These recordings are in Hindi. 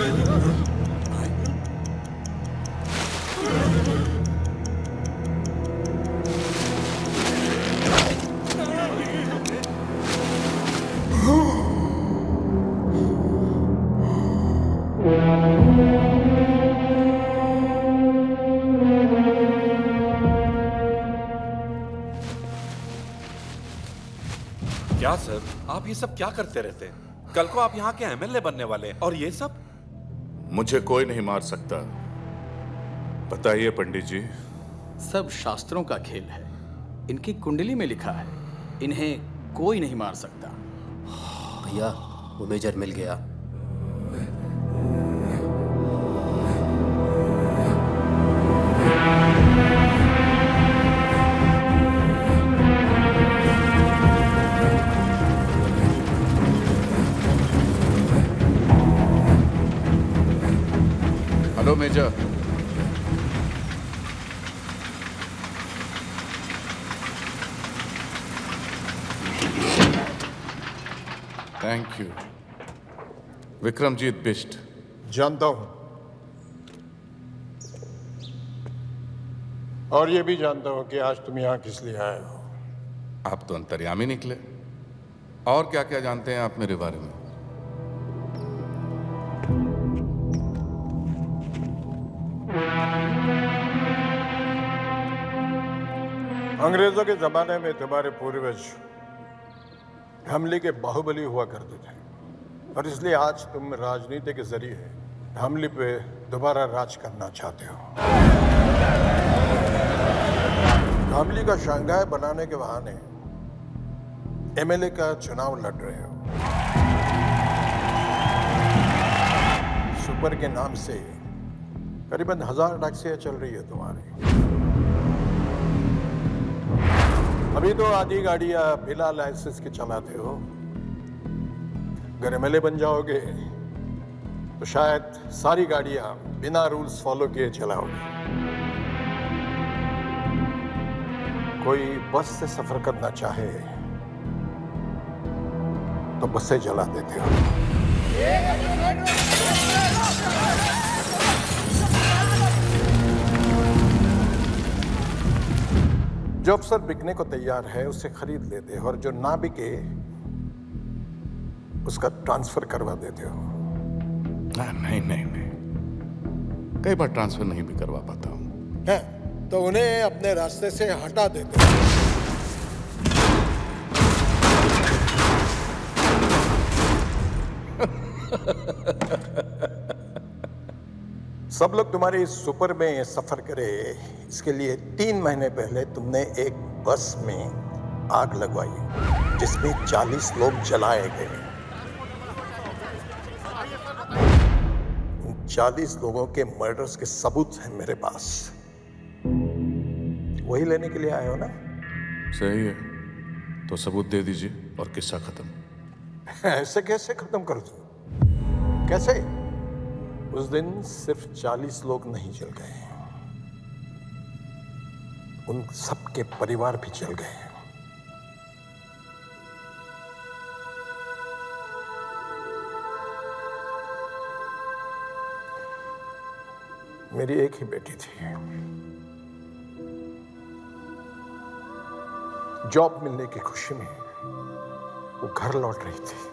क्या सर, आप ये सब क्या करते रहते हैं? कल को आप यहाँ के एमएलए बनने वाले हैं और ये सब? मुझे कोई नहीं मार सकता। बताइए पंडित जी। सब शास्त्रों का खेल है। इनकी कुंडली में लिखा है, इन्हें कोई नहीं मार सकता। भैया, वो मेजर मिल गया। Hello major. Thank you. Vikramjit Bisht. जानता हूं, और ये भी जानता हूं कि आज तुम यहां किस लिए आए हो। आप तो अंतर्यामी निकले। और क्या क्या जानते हैं आप मेरे बारे में? अंग्रेजों के जमाने में तुम्हारे पूर्वज हमले के बाहुबली हुआ करते थे, और इसलिए आज तुम राजनीति के जरिए हमले पे दोबारा राज करना चाहते हो। हमले का शंघाई बनाने के बहाने एमएलए का चुनाव लड़ रहे हो। सुपर के नाम से करीबन 1000 टैक्सियां चल रही है तुम्हारी। अभी तो आधी गाड़ियां बिना लाइसेंस के चलाते हो। अगर एमएलए बन जाओगे तो शायद सारी गाड़ियां बिना रूल्स फॉलो किए चलाओगे। कोई बस से सफर करना चाहे तो बसें जला देते हो। जो अफसर बिकने को तैयार है उसे खरीद लेते हो, और जो ना बिके उसका ट्रांसफर करवा देते हो। नहीं नहीं नहीं, कई बार ट्रांसफर नहीं भी करवा पाता हूँ। है तो उन्हें अपने रास्ते से हटा देते हो। सब लोग तुम्हारे इस सुपर में सफर करे, इसके लिए 3 महीने पहले तुमने एक बस में आग लगवाई जिसमें 40 लोग जलाए गए। उन 40 लोगों के मर्डर्स के सबूत हैं मेरे पास। वही लेने के लिए आए हो ना? सही है, तो सबूत दे दीजिए और किस्सा खत्म। ऐसे कैसे खत्म कर दूं? कैसे? उस दिन सिर्फ 40 लोग नहीं जल गए, उन सबके परिवार भी जल गए। मेरी एक ही बेटी थी। जॉब मिलने की खुशी में वो घर लौट रही थी।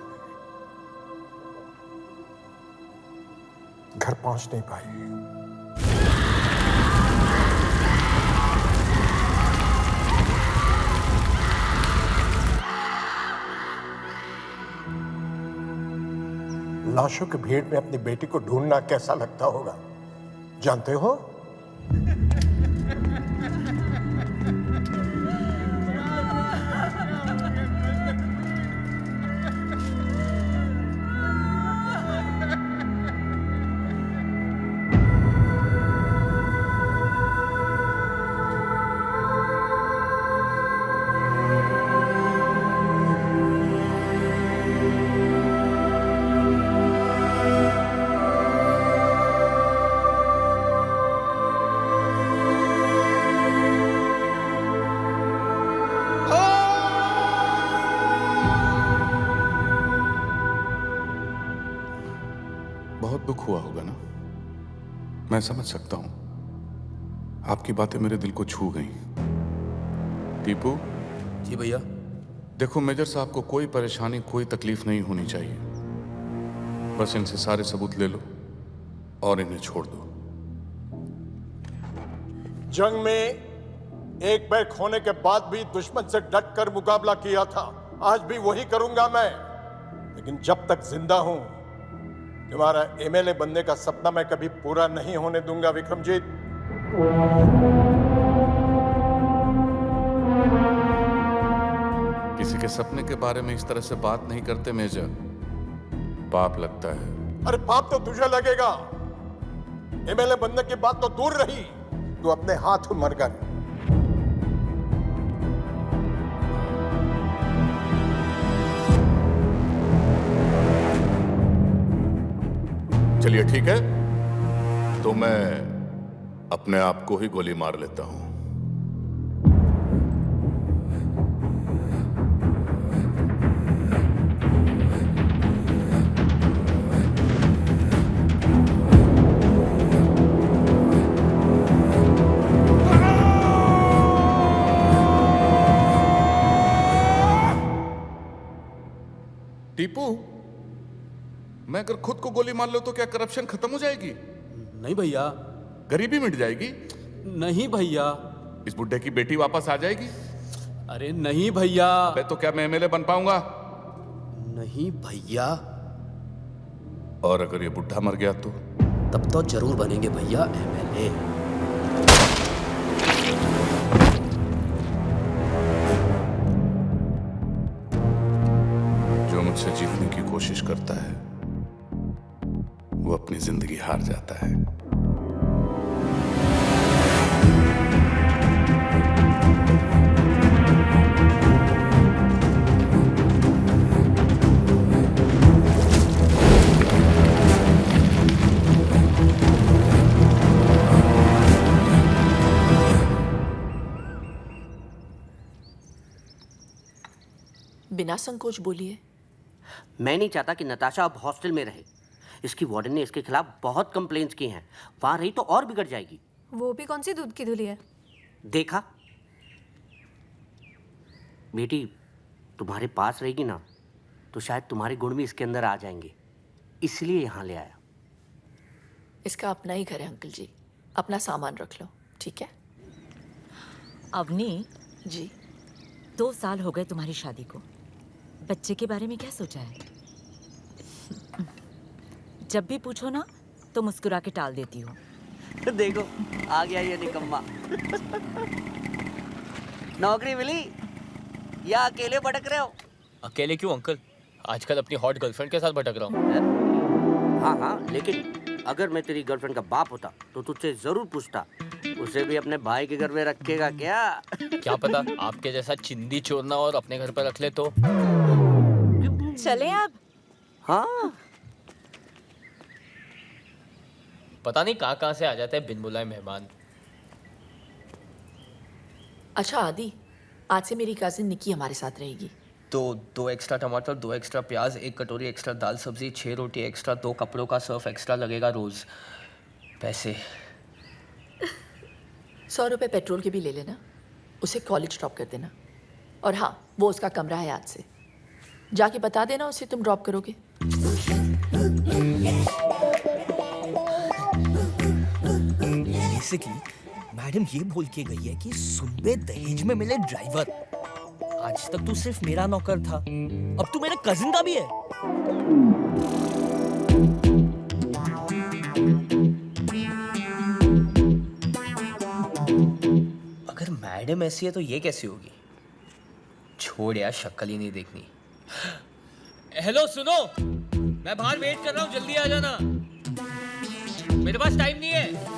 घर पहुंच नहीं पाई। लाशों की भीड़ में अपनी बेटी को ढूंढना कैसा लगता होगा, जानते हो? बहुत दुख हुआ होगा ना। मैं समझ सकता हूं, आपकी बातें मेरे दिल को छू गई। टीपू, जी भैया। देखो मेजर साहब को कोई परेशानी, कोई तकलीफ नहीं होनी चाहिए। बस इनसे सारे सबूत ले लो और इन्हें छोड़ दो। जंग में एक बार खोने के बाद भी दुश्मन से डट कर मुकाबला किया था, आज भी वही करूंगा मैं। लेकिन जब तक जिंदा हूं, तुम्हारा एमएलए बनने का सपना मैं कभी पूरा नहीं होने दूंगा विक्रमजीत। किसी के सपने के बारे में इस तरह से बात नहीं करते मेजर, पाप लगता है। अरे पाप तो तुझे लगेगा, एमएलए बनने की बात तो दूर रही, तू अपने हाथ मर गया। चलिए ठीक है, तो मैं अपने आप को ही गोली मार लेता हूं। टीपू, मैं अगर खुद को गोली मार लो तो क्या करप्शन खत्म हो जाएगी? नहीं भैया। गरीबी मिट जाएगी? नहीं भैया। इस बुड्ढे की बेटी वापस आ जाएगी? अरे नहीं भैया। तो क्या मैं एमएलए बन पाऊंगा? नहीं भैया। और अगर ये बुड्ढा मर गया तो? तब तो जरूर बनेंगे भैया एमएलए। जो मुझसे जीतने की कोशिश करता है वो अपनी जिंदगी हार जाता है। बिना संकोच बोलिए। मैं नहीं चाहता कि नताशा अब हॉस्टल में रहे। इसकी वार्डन ने इसके खिलाफ बहुत कंप्लेंट्स की हैं। वहां रही तो और बिगड़ जाएगी। वो भी कौन सी दूध की धुली है? देखा बेटी, तुम्हारे पास रहेगी ना तो शायद तुम्हारे गुण भी इसके अंदर आ जाएंगे, इसलिए यहाँ ले आया। इसका अपना ही घर है अंकल जी, अपना सामान रख लो, ठीक है? अवनी जी। 2 साल हो गए तुम्हारी शादी को, बच्चे के बारे में क्या सोचा है? जब भी पूछो ना तो मुस्कुरा के टाल देती हो। देखो आ गया ये निकम्मा। नौकरी मिली या अकेले भटक रहे हो? अकेले क्यों अंकल, आजकल अपनी हॉट गर्लफ्रेंड के साथ भटक रहा हूँ। हाँ हाँ, लेकिन अगर मैं तेरी गर्लफ्रेंड का बाप होता तो तुझसे जरूर पूछता, उसे भी अपने भाई के घर में रखेगा क्या? क्या पता आपके जैसा चिंदी चोरना और अपने घर पर रख ले तो। चले अब। हाँ, पता नहीं कहाँ से आ जाते हैं बिन बुलाए मेहमान। अच्छा आदि, आज से मेरी कजिन निकी हमारे साथ रहेगी। तो 2 एक्स्ट्रा टमाटर, 2 एक्स्ट्रा प्याज, 1 कटोरी एक्स्ट्रा दाल सब्जी, 6 रोटी एक्स्ट्रा, 2 कपड़ों का सर्फ एक्स्ट्रा लगेगा रोज। पैसे 100 रुपये पेट्रोल के भी ले लेना, उसे कॉलेज ड्रॉप कर देना। और हाँ, वो उसका कमरा है, आज से जाके बता देना उसे तुम ड्रॉप करोगे। बेसिकली मैडम ये बोल के गई है कि सुबह दहेज में मिले ड्राइवर। आज तक तू सिर्फ मेरा नौकर था, अब तू मेरे कजिन का भी है। अगर मैडम ऐसी है तो ये कैसी होगी? छोड़ यार, शक्ल ही नहीं देखनी। हेलो सुनो, मैं बाहर वेट कर रहा हूँ, जल्दी आ जाना, मेरे पास टाइम नहीं है।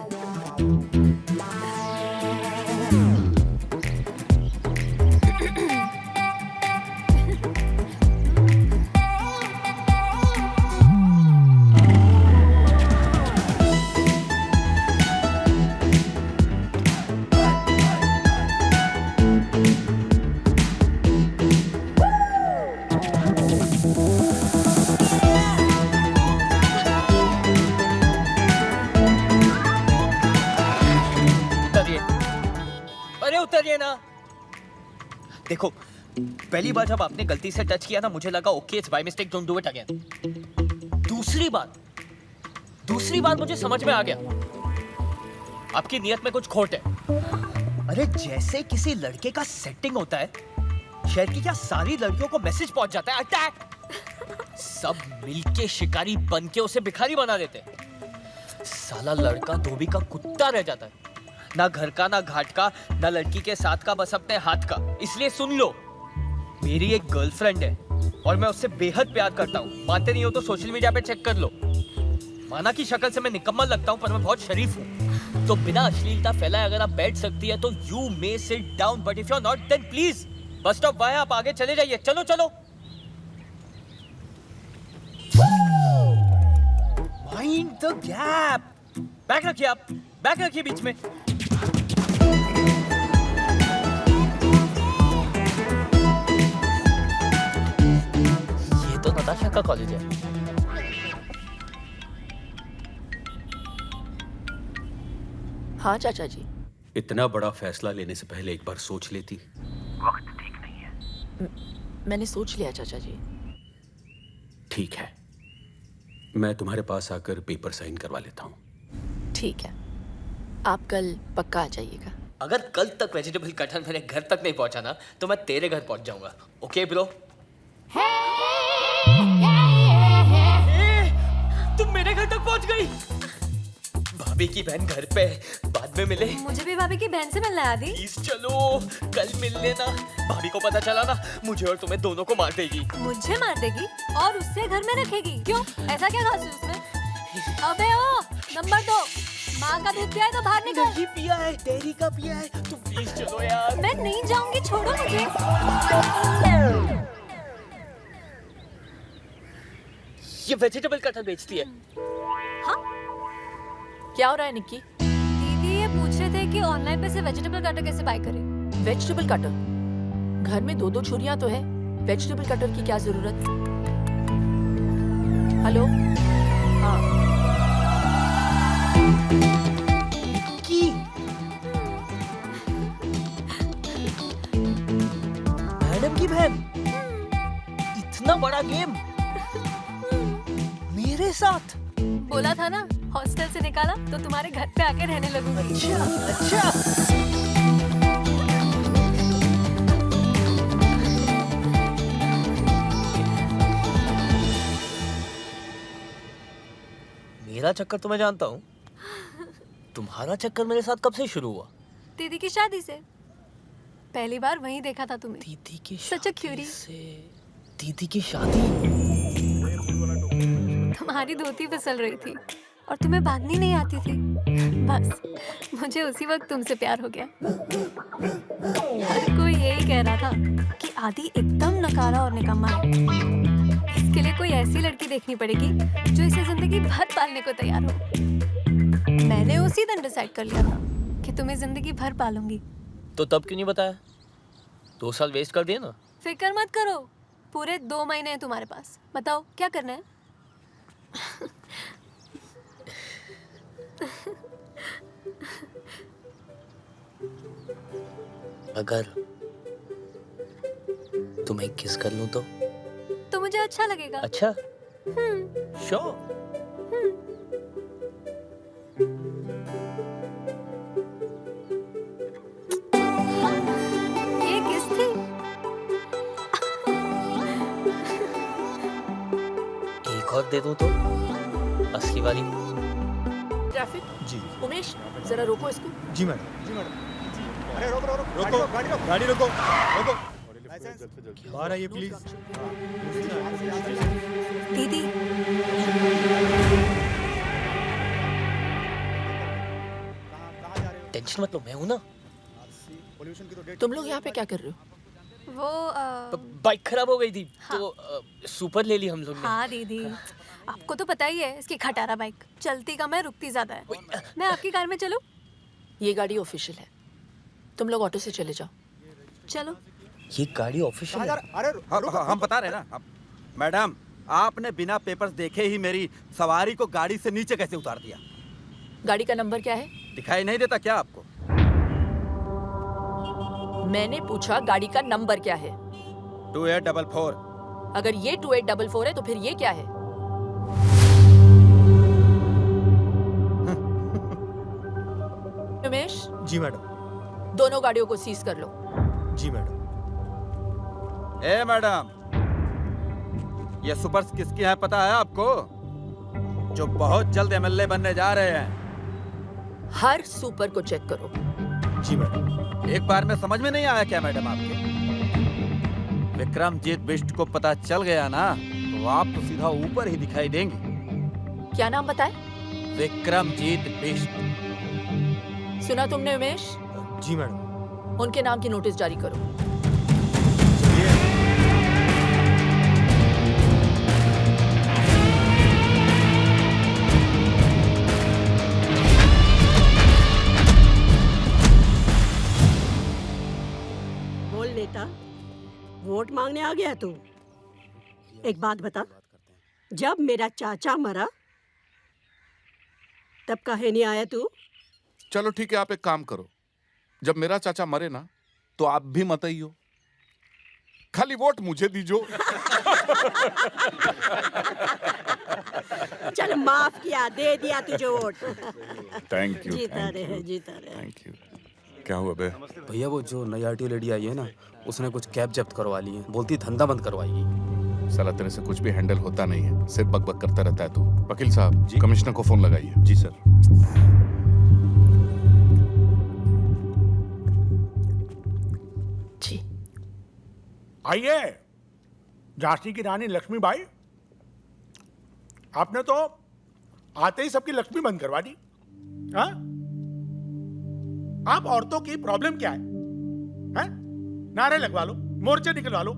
देखो, पहली बार जब आपने गलती से टच किया ना, मुझे लगा okay it's by mistake, don't do it again. दूसरी बार मुझे समझ में आ गया आपकी नियत में कुछ खोट है। अरे जैसे किसी लड़के का सेटिंग होता है, शहर की क्या सारी लड़कियों को मैसेज पहुंच जाता है अटैक, सब मिलके शिकारी बन के उसे भिखारी बना देते। साला लड़का धोबी का कुत्ता रह जाता है, ना घर का, ना घाट का, ना लड़की के साथ का, बस अपने हाथ का। इसलिए सुन लो, मेरी एक गर्लफ्रेंड है और मैं उससे बेहद प्यार करता हूँ। मानते नहीं हो तो सोशल मीडिया पे चेक कर लो। माना की शक्ल से मैं निकम्मा लगता हूँ, पर मैं बहुत शरीफ हूँ। तो बिना अश्लीलता फैलाए अगर आप बैठ सकती है तो you may sit down, but if you are not then please बस स्टॉप वहाँ है, आप आगे चले जाइए। चलो चलो। Mind the gap. बैग रखिए, आप बैग रखिए बीच में। ये तो नताशा का कॉलेज है। हाँ चाचा जी। इतना बड़ा फैसला लेने से पहले एक बार सोच लेती। वक्त ठीक नहीं है। मैंने सोच लिया चाचा जी। ठीक है, मैं तुम्हारे पास आकर पेपर साइन करवा लेता हूँ। ठीक है, आप कल पक्का आ जाइएगा। अगर कल तक वेजिटेबल कटहल मेरे घर तक नहीं पहुंचा ना, तो मैं तेरे घर पहुंच जाऊंगा। Okay bro? तुम मेरे घर तक पहुंच गई। भाभी की बहन घर पे, बाद में मिले। मुझे भी भाभी की बहन से मिलना है आदि। प्लीज चलो, कल मिल लेना। भाभी को पता चला ना, मुझे और तुम्हें दोनों को मार देगी। मुझे मार देगी और उससे घर में रखेगी? क्यों, ऐसा क्या खास है उसमें? अबे ओ, नंबर 2, माँ का दूध पिया है तो बाहर निकल। नहीं पिया है, डेयरी का पिया है। तुम प्लीज चलो यार। मैं नहीं जाऊंगी, छोड़ो मुझे। ये वेजिटेबल कटहल बेचती है। हाँ? क्या हो रहा है निक्की? दीदी ये पूछ रहे थे कि ऑनलाइन पे से वेजिटेबल कटर कैसे बाय करें। Vegetable cutter? घर में 2-2 छुरियां तो है, वेजिटेबल कटर की क्या जरूरत? हेलो? हाँ। की मैडम की बहन, इतना बड़ा गेम मेरे साथ? बोला था ना, हॉस्टल से निकाला तो तुम्हारे घर पे आके रहने लगूंगी। अच्छा अच्छा। मेरा चक्कर तो मैं जानता हूँ, तुम्हारा चक्कर मेरे साथ कब से शुरू हुआ? दीदी की शादी से। पहली बार वहीं देखा था तुम्हें। दीदी की सच अ क्यूरी। दीदी की शादी? तुम्हारी धोती फिसल रही थी और तुम्हें बांधनी नहीं आती थी। बस मुझे उसी वक्त तुमसे प्यार हो गया। हर कोई यही कह रहा था कि आदि एकदम नकारा और निकम्मा है। इसके लिए कोई ऐसी लड़की देखनी पड़ेगी जो इसे जिंदगी भर पालने को तैयार हो। मैंने उसी दिन डिसाइड कर लिया था कि तुम्हें जिंदगी भर पालूंगी। तो तब क्यों नहीं बताया? 2 साल वेस्ट कर दिए ना। फिक्र मत करो, पूरे 2 महीने हैं तुम्हारे पास। बताओ क्या करना है? अगर तुम्हें किस कर लूं तो मुझे अच्छा लगेगा। अच्छा? श्योर। ये किस थी? एक और दे दूं तो? असली वाली। ट्रैफिक? जी। उमेश, जरा रोको इसको। जी मैडम। अरे रोको गाड़ी रोको। बाहर आइए प्लीज। दीदी टेंशन मत लो, मैं हूं ना। तुम लोग यहाँ पे क्या कर रहे हो? वो बाइक खराब हो गई थी। हाँ। तो सुपर ले ली हम लोग ने। हाँ दीदी, आपको तो पता ही है इसकी खटारा बाइक चलती कम है, रुकती ज्यादा है। मैं आपकी कार में चलूं? ये गाड़ी ऑफिशियल है, तुम लोग ऑटो से चले जाओ। चलो। ये गाड़ी ऑफिशियल है? अरे हम बता रहे हैं ना मैडम, आपने बिना पेपर्स देखे ही मेरी सवारी को गाड़ी से नीचे कैसे उतार दिया? गाड़ी का नंबर क्या है? दिखाई नहीं देता क्या आपको? मैंने पूछा गाड़ी का नंबर क्या है? 2844। अगर ये 2844 है तो फिर ये क्या है? उमेश, जी मैडम। दोनों गाड़ियों को सीज कर लो। जी मैडम। ए मैडम, ये सुपर्स किसकी है पता है आपको? जो बहुत जल्द एमएलए बनने जा रहे हैं। हर सुपर को चेक करो। जी मैडम। एक बार में समझ में नहीं आया क्या मैडम आपके? विक्रमजीत बिष्ट को पता चल गया ना तो आप तो सीधा ऊपर ही दिखाई देंगे। क्या नाम बताए? विक्रमजीत बिष्ट। सुना तुमने उमेश? जी मैडम। उनके नाम की नोटिस जारी करो। बोल नेता, वोट मांगने आ गया तू? एक बात बता, जब मेरा चाचा मरा तब काहे नहीं आया तू? चलो ठीक है, आप एक काम करो, जब मेरा चाचा मरे ना तो आप भी मत आइयो, खाली वोट मुझे दीजो। चल माफ किया, दे दिया तुझे वोट। Thank you. जीता रहे, जीता रहे। Thank you. क्या हुआ बे? भैया वो जो नई आरटीओ लेडी आई है ना, उसने कुछ कैब जब्त करवा ली है, बोलती धंधा बंद करवाएगी। साला तेरे से कुछ भी हैंडल होता नहीं है, सिर्फ बकबक करता रहता है तू। वकील साहब जी, कमिश्नर को फोन लगाइए। जी सर। जी आइए, झांसी की रानी लक्ष्मीबाई, आपने तो आते ही सबकी लक्ष्मी बंद करवा दी। हाँ? आप औरतों की प्रॉब्लम क्या है? हैं? नारे लगवा लो, मोर्चे निकलवा लो।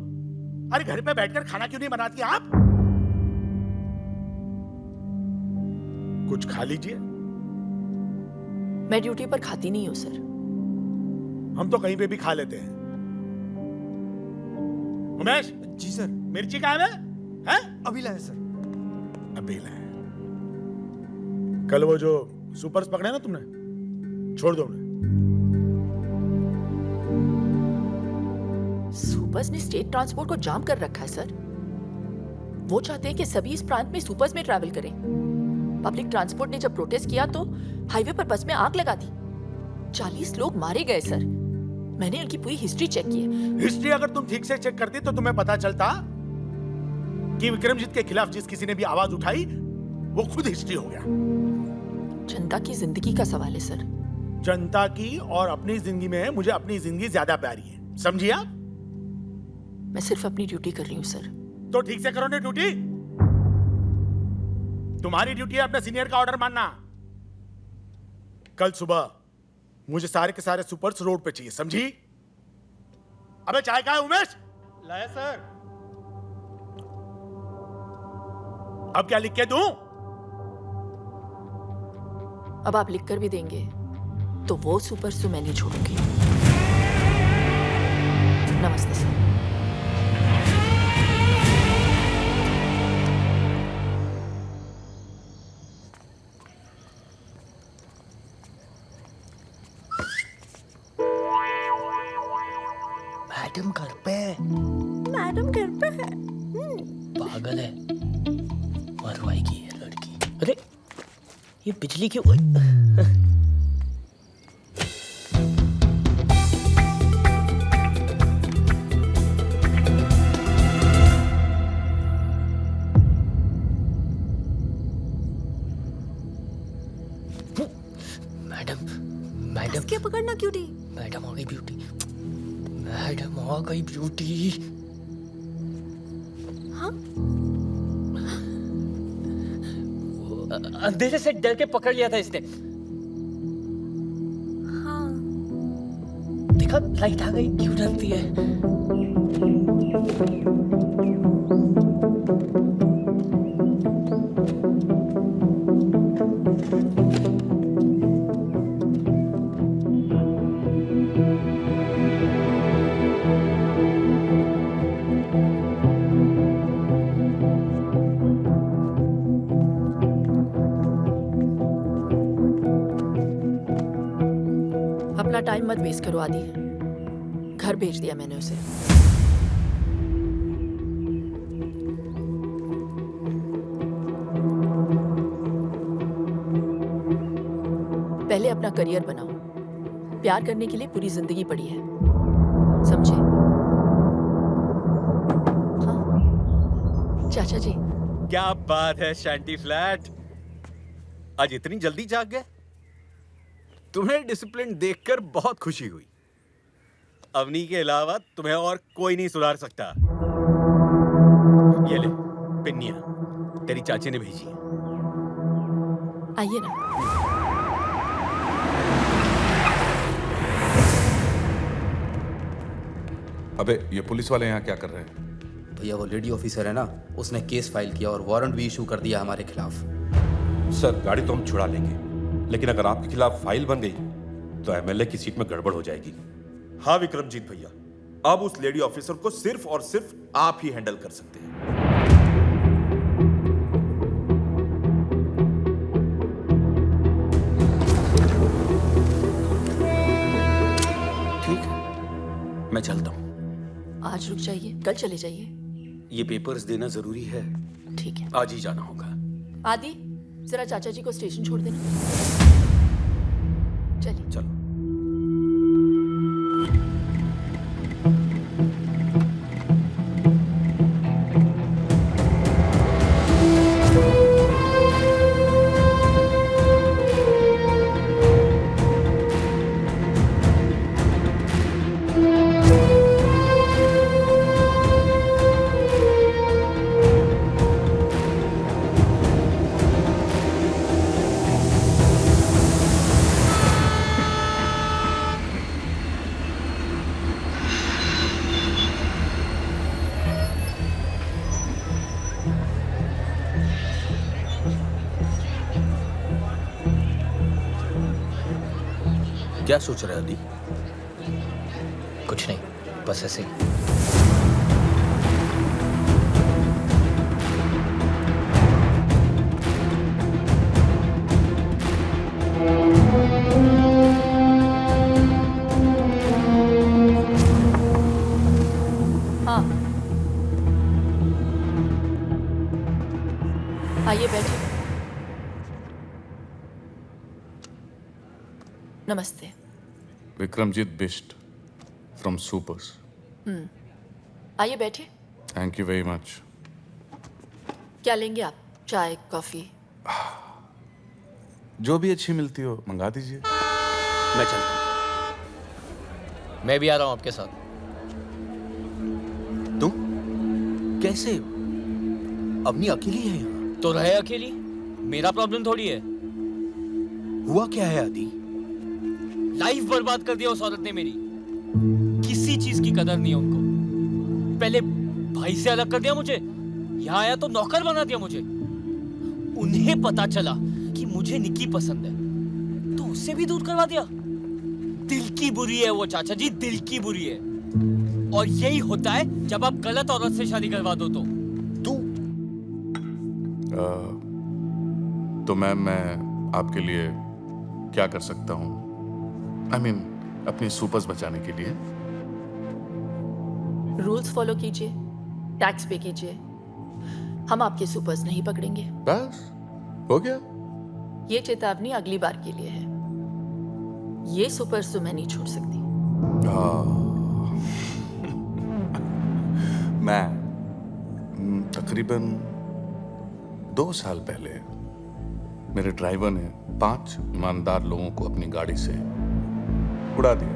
अरे घर पे बैठकर खाना क्यों नहीं बनाती आप? कुछ खा लीजिए। मैं ड्यूटी पर खाती नहीं हूँ सर। हम तो कहीं पे भी खा लेते हैं। उमेश। जी सर। मिर्ची कहाँ है? हैं? अभी लाए सर। अभी लाए। कल वो जो सुपर्स पकड़े ना तुमने, छोड़ दो उन्हें। सुपर्स ने स्टेट ट्रांसपोर्ट को जाम कर रखा है सर। वो चाहते हैं कि सभी इस प्रांत में सुपर्स में ट्रैवल करें। पब्लिक ट्रांसपोर्ट ने जब प्रोटेस्ट किया तो हाईवे पर बस में आग लगा दी। 40 लोग मारे गए सर। मैंने उनकी पूरी हिस्ट्री चेक की है। हिस्ट्री अगर तुम ठीक से चेक करती तो तुम्हें पता चलता कि विक्रमजीत के खिलाफ जिस किसी ने भी आवाज उठाई वो खुद हिस्ट्री हो गया। जनता की जिंदगी का सवाल है सर। जनता की और अपनी जिंदगी में मुझे अपनी जिंदगी ज्यादा प्यारी है, समझिए आप? मैं सिर्फ अपनी ड्यूटी कर रही हूँ सर। तो ठीक से करो ना ड्यूटी। तुम्हारी ड्यूटी है अपने सीनियर का ऑर्डर मानना। कल सुबह मुझे सारे के सारे सुपर्स रोड पे चाहिए, समझी? अबे चाय कहाँ है उमेश? लाया सर। अब क्या लिख के दूं? अब आप लिख कर भी देंगे तो वो सुपर्स तो मैं नहीं छोड़ूंगी। नमस्ते सर। मैडम घर पे है। मैडम घर पे है। पागल है, मरवाएगी ये लड़की। अरे ये बिजली क्यों? मैडम, मैडम क्या पकड़ना क्यूटी? मैडम आ गई ब्यूटी। मैडम आ गई ब्यूटी। हाँ? अंधेरे से डर के पकड़ लिया था इसने। हाँ। देखा, लाइट आ गई, क्यों डरती है? अपना टाइम मत वेस्ट करो आदि। घर भेज दिया मैंने उसे। पहले अपना करियर बनाओ। प्यार करने के लिए पूरी जिंदगी पड़ी है, समझे? हाँ चाचा जी। क्या बात है शैंटी फ्लैट, आज इतनी जल्दी जाग गए? तुम्हें डिसिप्लिन देखकर बहुत खुशी हुई। अवनी के अलावा तुम्हें और कोई नहीं सुधार सकता। ये ले पिन्निया, तेरी चाची ने भेजी है। आइए ना। अबे ये पुलिस वाले यहाँ क्या कर रहे हैं? भैया वो लेडी ऑफिसर है ना, उसने केस फाइल किया और वारंट भी इशू कर दिया हमारे खिलाफ। सर गाड़ी तो हम छुड़ा लेंगे, लेकिन अगर आपके खिलाफ फाइल बन गई तो एमएलए की सीट में गड़बड़ हो जाएगी। हाँ विक्रमजीत भैया, अब उस लेडी ऑफिसर को सिर्फ और सिर्फ आप ही हैंडल कर सकते हैं। ठीक है, मैं चलता हूँ। आज रुक जाइए, कल चले जाइए। ये पेपर्स देना जरूरी है। ठीक है, आज ही जाना होगा। आदि जरा चाचा जी को स्टेशन छोड़ देना। चलिए। चलो। क्या सोच रहे आदि? कुछ नहीं, बस ऐसे ही। हाँ आइए बैठिए। नमस्ते। Vikramjit Bisht from supers. आइए बैठिए। Thank you very much. क्या लेंगे आप? चाय, कॉफी? जो भी अच्छी मिलती हो मंगा दीजिए। मैं चलता हूँ। मैं भी आ रहा हूँ आपके साथ। तुम कैसे? अवनी अकेली है यहाँ? तो रहे अकेली, मेरा प्रॉब्लम थोड़ी है। हुआ क्या है आदि? लाइफ बर्बाद कर दिया उस औरत ने मेरी। किसी चीज की कदर नहीं है उनको। पहले भाई से अलग कर दिया मुझे, यहाँ आया तो नौकर बना दिया मुझे। उन्हें पता चला कि मुझे निकी पसंद है तो उससे भी दूर करवा दिया। दिल की बुरी है वो चाचा जी, दिल की बुरी है। और यही होता है जब आप गलत औरत से शादी करवा दो तो मैम मैं आपके लिए क्या कर सकता हूँ? I mean, अपनी सुपर्स बचाने के लिए। रूल्स फॉलो कीजिए, टैक्स पे कीजिए। हम आपके सुपर्स नहीं पकड़ेंगे। बस हो गया। ये चेतावनी अगली बार के लिए है। ये सुपर्स तो मैं नहीं छोड़ सकती। मैं तकरीबन 2 साल पहले मेरे ड्राइवर ने 5 ईमानदार लोगों को अपनी गाड़ी से उड़ा दिया।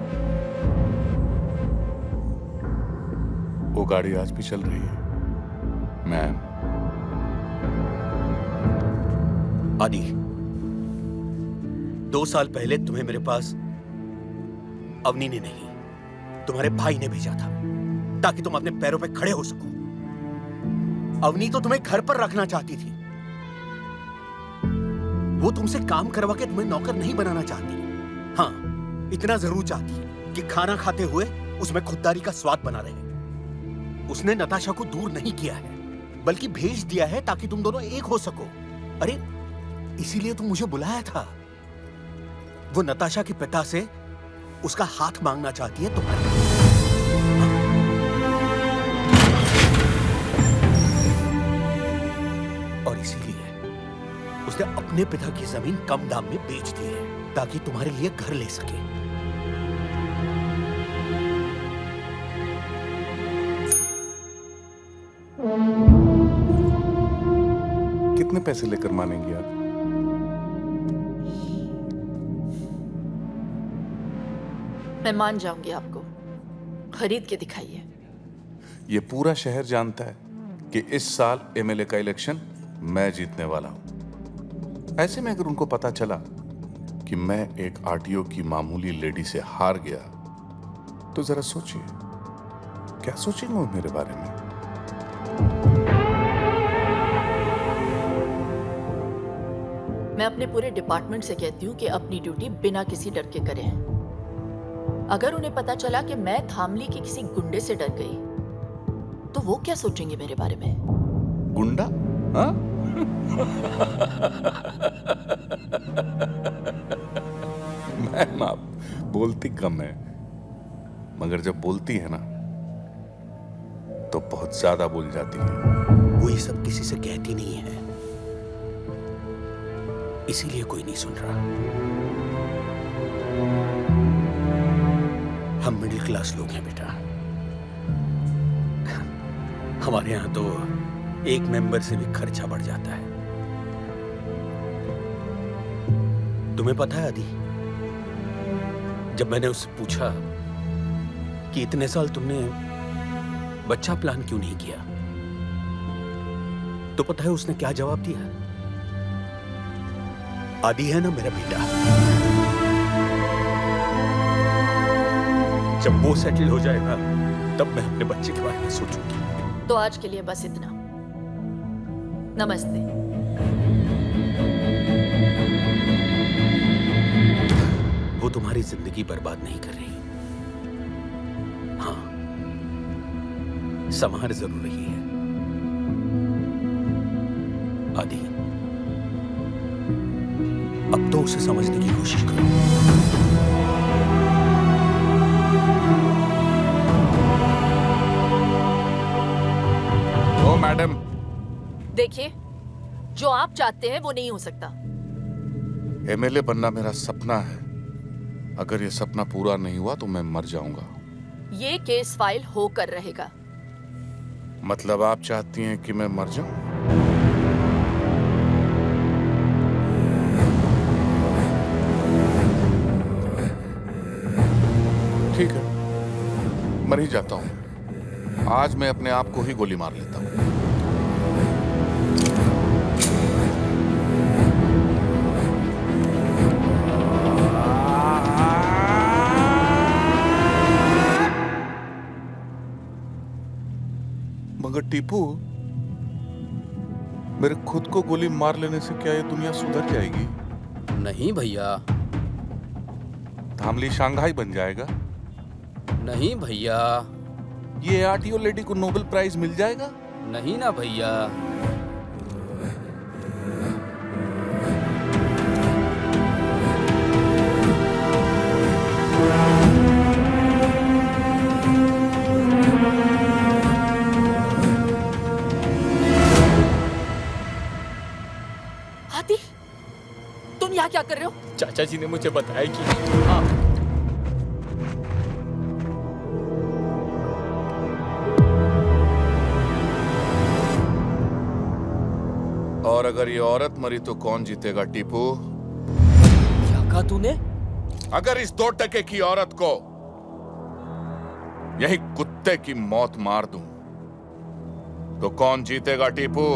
वो गाड़ी आज भी चल रही है। मैम आदि, 2 साल पहले तुम्हें मेरे पास अवनी ने नहीं, तुम्हारे भाई ने भेजा था ताकि तुम अपने पैरों पे खड़े हो सको। अवनी तो तुम्हें घर पर रखना चाहती थी। वो तुमसे काम करवा के तुम्हें नौकर नहीं बनाना चाहती। हाँ, इतना जरूर चाहती कि खाना खाते हुए उसमें खुददारी का स्वाद बना रहे। उसने नताशा को दूर नहीं किया है, बल्कि भेज दिया है ताकि तुम दोनों एक हो सको। अरे इसीलिए तुम मुझे बुलाया था। वो नताशा के पिता से उसका हाथ मांगना चाहती है तुम्हारे। और इसीलिए उसने अपने पिता की जमीन कम दाम में बेच दी है ताकि तुम्हारे लिए घर ले सके। कितने पैसे लेकर मानेंगी आप? मैं मान जाऊंगी आपको, खरीद के दिखाइए। ये पूरा शहर जानता है कि इस साल एमएलए का इलेक्शन मैं जीतने वाला हूं। ऐसे में अगर उनको पता चला कि मैं एक आरटीओ की मामूली लेडी से हार गया तो जरा सोचिए क्या सोचेंगे वो मेरे बारे में। मैं अपने पूरे डिपार्टमेंट से कहती हूँ कि अपनी ड्यूटी बिना किसी डर के करें। अगर उन्हें पता चला कि मैं धामली के किसी गुंडे से डर गई तो वो क्या सोचेंगे मेरे बारे में? गुंडा? हाँ? मैम आप बोलती कम है मगर जब बोलती है ना तो बहुत ज्यादा बोल जाती है। वो ये सब किसी से कहती नहीं है, इसीलिए कोई नहीं सुन रहा। हम मिडिल क्लास लोग हैं बेटा। हमारे यहां तो एक मेंबर से भी खर्चा बढ़ जाता है। तुम्हें पता है आदि, जब मैंने उससे पूछा कि इतने साल तुमने बच्चा प्लान क्यों नहीं किया, तो पता है उसने क्या जवाब दिया? आदि है ना मेरा बेटा, जब वो सेटल हो जाएगा तब मैं अपने बच्चे के बारे में सोचूंगी। तो आज के लिए बस इतना। नमस्ते। वो तुम्हारी जिंदगी बर्बाद नहीं कर रही। हाँ, संभार जरूर रही है। आदि, अब तो उसे समझने की कोशिश करो। ओ मैडम, देखिए, जो आप चाहते हैं वो नहीं हो सकता। एमएलए बनना मेरा सपना है। अगर ये सपना पूरा नहीं हुआ तो मैं मर जाऊंगा। ये केस फाइल होकर रहेगा। मतलब आप चाहती हैं कि मैं मर जाऊं? ठीक है, मर ही जाता हूं। आज मैं अपने आप को ही गोली मार लेता हूं। मगर टीपू, मेरे खुद को गोली मार लेने से क्या ये दुनिया सुधर जाएगी? नहीं भैया। धामली शंघाई बन जाएगा? नहीं भैया। ये आरटीओ लेडी को नोबेल प्राइज मिल जाएगा? नहीं ना भैया। आदि, तुम यहाँ क्या कर रहे हो? चाचा जी ने मुझे बताया कि और अगर ये औरत मरी तो कौन जीतेगा टीपू? क्या कहा तूने? अगर इस 2 टके की औरत को यही कुत्ते की मौत मार दूं तो कौन जीतेगा टीपू?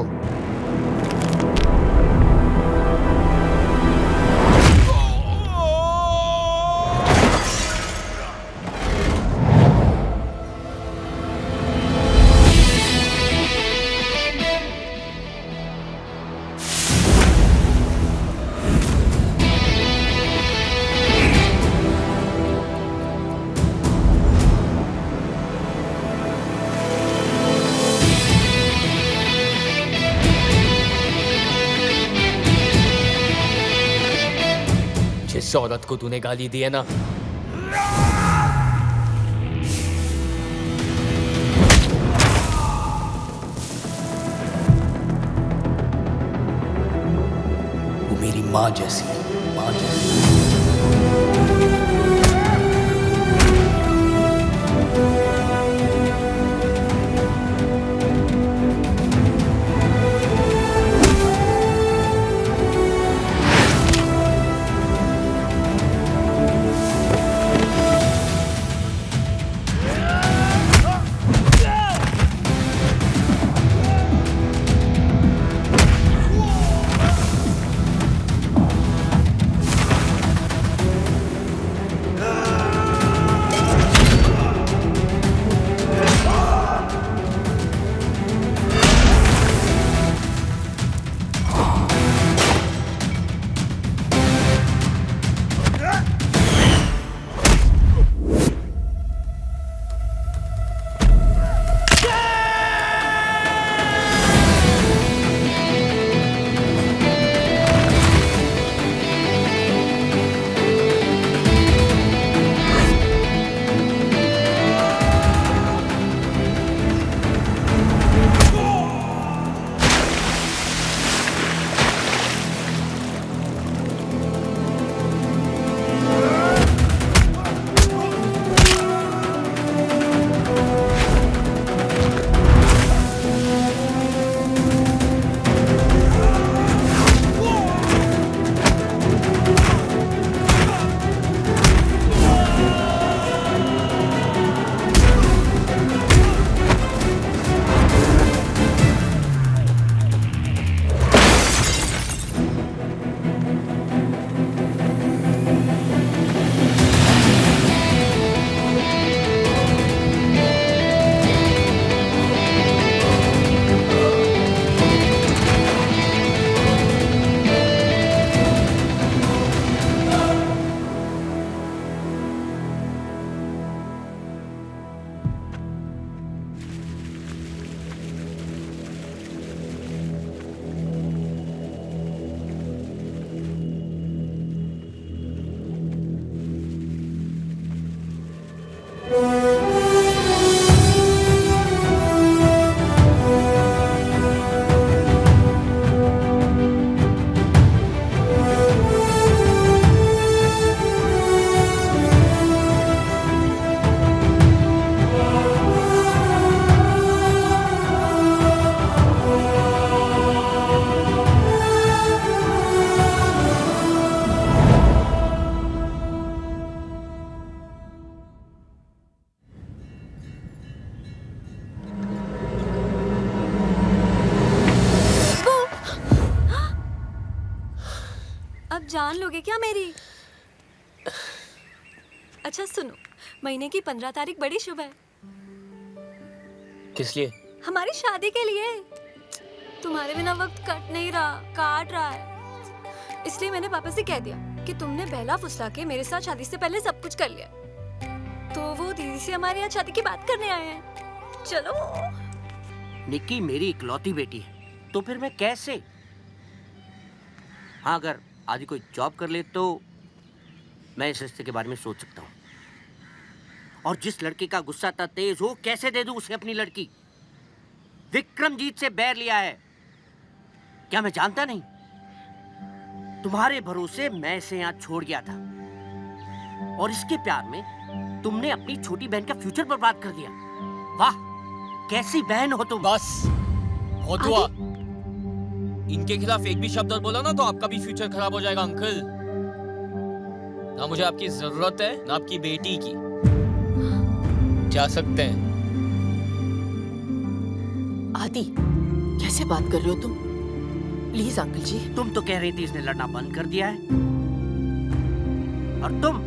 जिस औरत को तूने गाली दी है ना, मेरी माँ जैसी है, माँ जैसी। जान लोगे क्या मेरी? अच्छा सुनो, महीने की 15 तारीख बड़ी शुभ है। किस लिए? हमारी शादी के लिए। तुम्हारे बिना वक्त कट नहीं रहा, काट रहा है। इसलिए मैंने पापा से कह दिया कि तुमने बहला फुसला के मेरे साथ शादी से पहले सब कुछ कर लिया। तो वो दीदी से हमारे यहाँ शादी की बात करने आए हैं। चलो। निक्की मेरी इकलौती बेटी है, तो फिर मैं कैसे? हाँ, अगर आदि कोई जॉब कर ले तो मैं इस रिश्ते के बारे में सोच सकता हूँ। और जिस लड़के का गुस्सा इतना तेज हो, कैसे दे दूं उसे अपनी लड़की? विक्रमजीत से बैर लिया है, क्या मैं जानता नहीं? तुम्हारे भरोसे मैं इसे यहाँ छोड़ गया था, और इसके प्यार में तुमने अपनी छोटी बहन का फ्यूचर बर्बाद कर दिया। वाह, कैसी बहन हो तुम। बस बहुत हुआ। इनके खिलाफ एक भी शब्द और बोला ना तो आपका भी फ्यूचर खराब हो जाएगा अंकल। ना मुझे आपकी जरूरत है ना आपकी बेटी की। जा सकते हैं। आदि, कैसे बात कर रहे हो तुम? प्लीज अंकल जी। तुम तो कह रही थी इसने लड़ना बंद कर दिया है, और तुम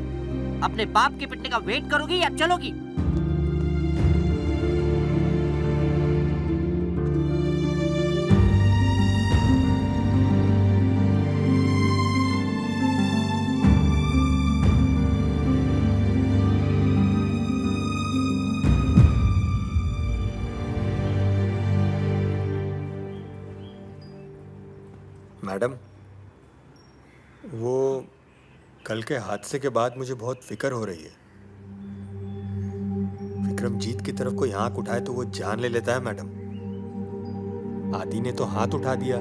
अपने बाप के पिटने का वेट करोगी या चलोगी? मैडम, वो कल के हादसे के बाद मुझे बहुत फिक्र हो रही है। विक्रमजीत की तरफ कोई आंख उठाए तो वो जान ले लेता है मैडम। आदि ने तो हाथ उठा दिया।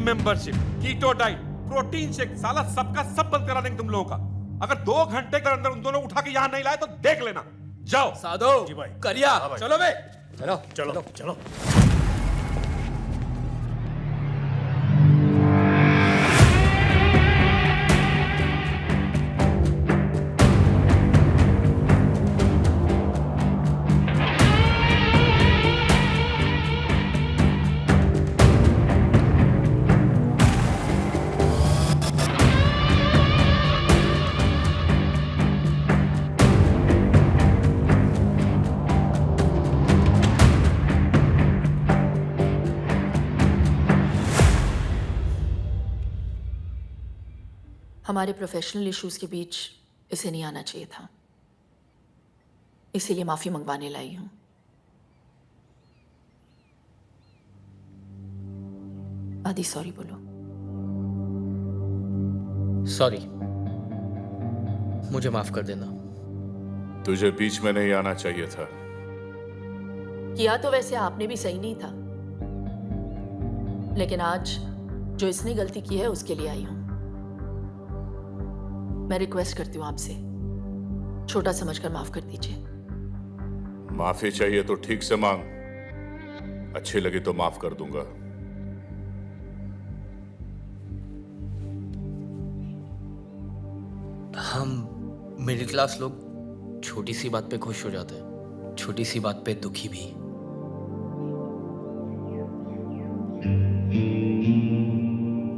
Membership, keto diet, protein shake, साला सबका सब बंद करा देंगे तुम लोगों का। अगर 2 घंटे के अंदर उन दोनों उठा के यहाँ नहीं लाए तो देख लेना। जाओ। साधो जी भाई, करिया, चलो बे, चलो चलो चलो। हमारे प्रोफेशनल इश्यूज के बीच इसे नहीं आना चाहिए था, इसीलिए माफी मंगवाने लाई हूं। आदि सॉरी बोलो। सॉरी, मुझे माफ कर देना। तुझे बीच में नहीं आना चाहिए था। किया तो वैसे आपने भी सही नहीं था, लेकिन आज जो इसने गलती की है उसके लिए आई हूं। मैं रिक्वेस्ट करती हूँ आपसे, छोटा समझकर माफ कर दीजिए। माफी चाहिए तो ठीक से मांग, अच्छी लगी तो माफ कर दूंगा। हम मिडिल क्लास लोग छोटी सी बात पे खुश हो जाते हैं, छोटी सी बात पे दुखी भी।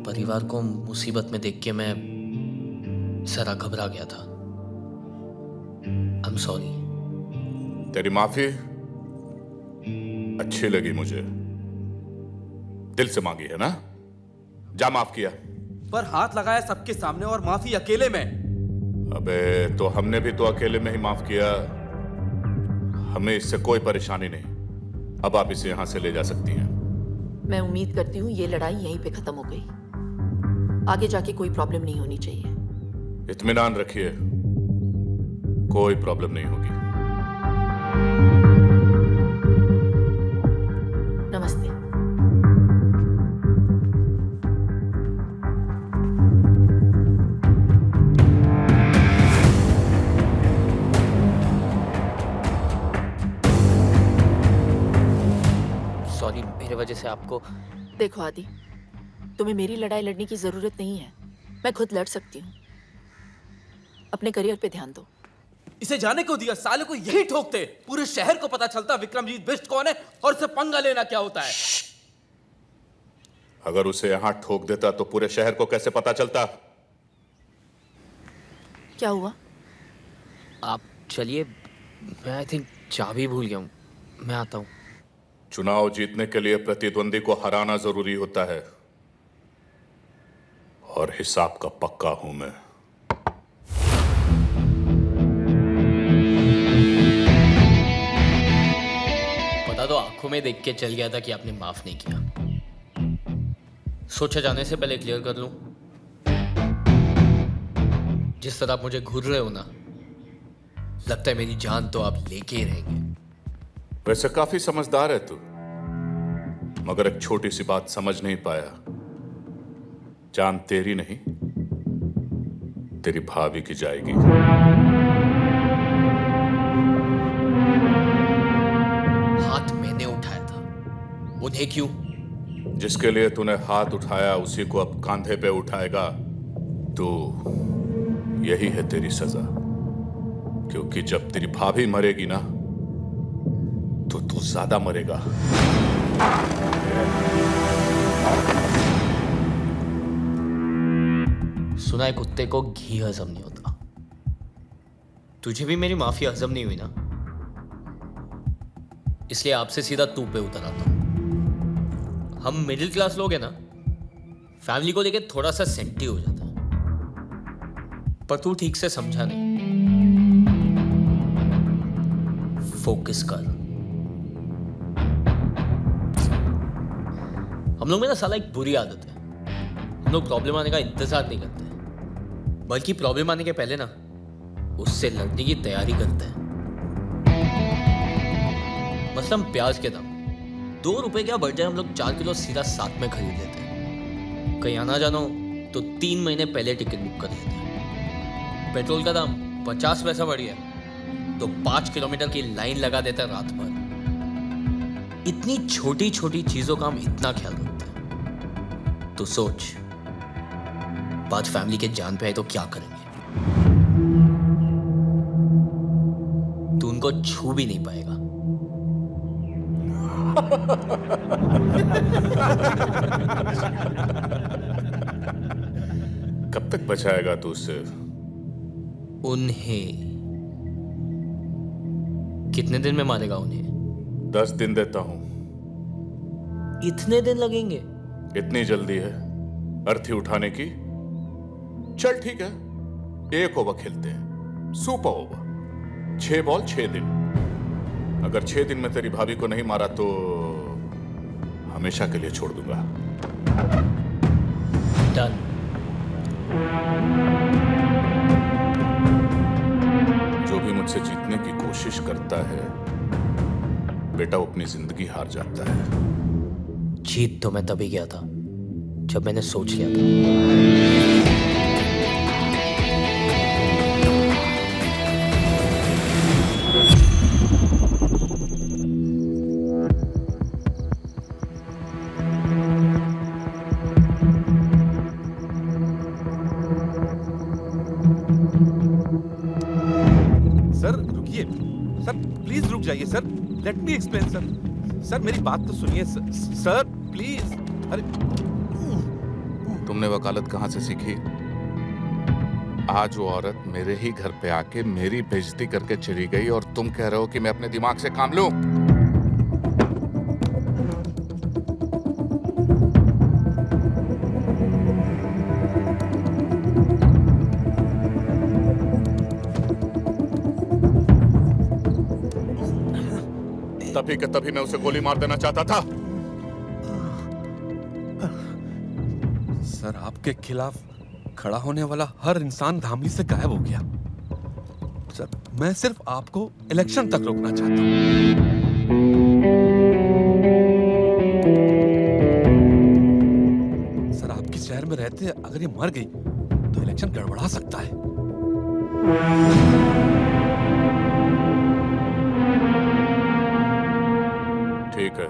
परिवार को मुसीबत में देख के मैं जरा घबरा गया था। I'm sorry। तेरी माफी अच्छी लगी मुझे, दिल से मांगी है ना? जा माफ किया। पर हाथ लगाया सबके सामने और माफी अकेले में। अबे तो हमने भी तो अकेले में ही माफ किया, हमें इससे कोई परेशानी नहीं। अब आप इसे यहां से ले जा सकती हैं। मैं उम्मीद करती हूँ ये लड़ाई यहीं पे खत्म हो गई, आगे जाके कोई प्रॉब्लम नहीं होनी चाहिए। इत्मीनान रखिए, कोई प्रॉब्लम नहीं होगी। नमस्ते। सॉरी, मेरे वजह से आपको। देखो आदि, तुम्हें मेरी लड़ाई लड़ने की जरूरत नहीं है, मैं खुद लड़ सकती हूँ। अपने करियर पे ध्यान दो। इसे जाने को दिया, साले को यही ठोकते। पूरे शहर को पता चलता विक्रमजीत बिष्ट कौन है और उसे पंगा लेना क्या होता है। अगर उसे यहां ठोक देता तो पूरे शहर को कैसे पता चलता? क्या हुआ? आप चलिए, मैं आई थिंक चाबी भूल गया हूँ, मैं आता हूँ। चुनाव जीतने के लिए प्रतिद्वंदी को हराना जरूरी होता है, और हिसाब का पक्का हूं मैं। पता तो आंखों में देख के चल गया था कि आपने माफ नहीं किया। सोचा जाने से पहले क्लियर कर लूं, जिस तरह आप मुझे घूर रहे हो ना, लगता है मेरी जान तो आप लेके ही रहेंगे। वैसे काफी समझदार है तू, मगर एक छोटी सी बात समझ नहीं पाया। जान तेरी नहीं, तेरी भाभी की जाएगी। हाथ मैंने उठाया था, उन्हें क्यों? जिसके लिए तूने हाथ उठाया उसी को अब कांधे पे उठाएगा तो यही है तेरी सजा। क्योंकि जब तेरी भाभी मरेगी ना तो तू ज्यादा मरेगा। सुना है कुत्ते को घी हजम नहीं होता। तुझे भी मेरी माफी हजम नहीं हुई ना, इसलिए आपसे सीधा तू पे उतर आता हूं। हम मिडिल क्लास लोग हैं ना, फैमिली को लेके थोड़ा सा सेंटी हो जाता है, पर तू ठीक से समझा नहीं। फोकस कर। हम लोग में ना साला एक बुरी आदत है, हम लोग प्रॉब्लम आने का इंतजार नहीं करते, बल्कि प्रॉब्लम आने के पहले ना उससे लड़ने की तैयारी करते हैं। मसलन प्याज के दाम 2 रुपए क्या बढ़ जाए, हम लोग 4 किलो सीधा साथ में खरीद लेते हैं। कहीं आना जानो तो 3 महीने पहले टिकट बुक कर देते हैं। पेट्रोल का दाम 50 पैसा बढ़ गया तो 5 किलोमीटर की लाइन लगा देते हैं रात भर। इतनी छोटी छोटी चीजों का हम इतना ख्याल रखते हैं। तो सोच, बात फैमिली के जान पे आए तो क्या करेंगे? तू उनको छू भी नहीं पाएगा। कब तक बचाएगा तू उससे? उन्हें कितने दिन में मारेगा उन्हें? 10 दिन देता हूं। इतने दिन लगेंगे? इतनी जल्दी है अर्थी उठाने की? चल ठीक है, 1 ओवर खेलते हैं, सुपर ओवर। 6 बॉल 6 दिन। अगर 6 दिन में तेरी भाभी को नहीं मारा तो हमेशा के लिए छोड़ दूंगा। डन। जो भी मुझसे जीतने की कोशिश करता है बेटा, वो अपनी जिंदगी हार जाता है। जीत तो मैं तभी गया था जब मैंने सोच लिया था। सर रुकिए, सर प्लीज रुक जाइए sir, let me explain sir. Sir मेरी बात तो सुनिए सर प्लीज। अरे तुमने वकालत कहां से सीखी? आज वो औरत मेरे ही घर पे आके मेरी बेइज्जती करके चली गई और तुम कह रहे हो कि मैं अपने दिमाग से काम लूं? तभी के तभी मैं उसे गोली मार देना चाहता था। सर आपके खिलाफ खड़ा होने वाला हर इंसान धामली से गायब हो गया। सर मैं सिर्फ आपको इलेक्शन तक रोकना चाहता हूं। सर आपके शहर में रहते अगर ये मर गई तो इलेक्शन गड़बड़ा सकता है। ठीक है,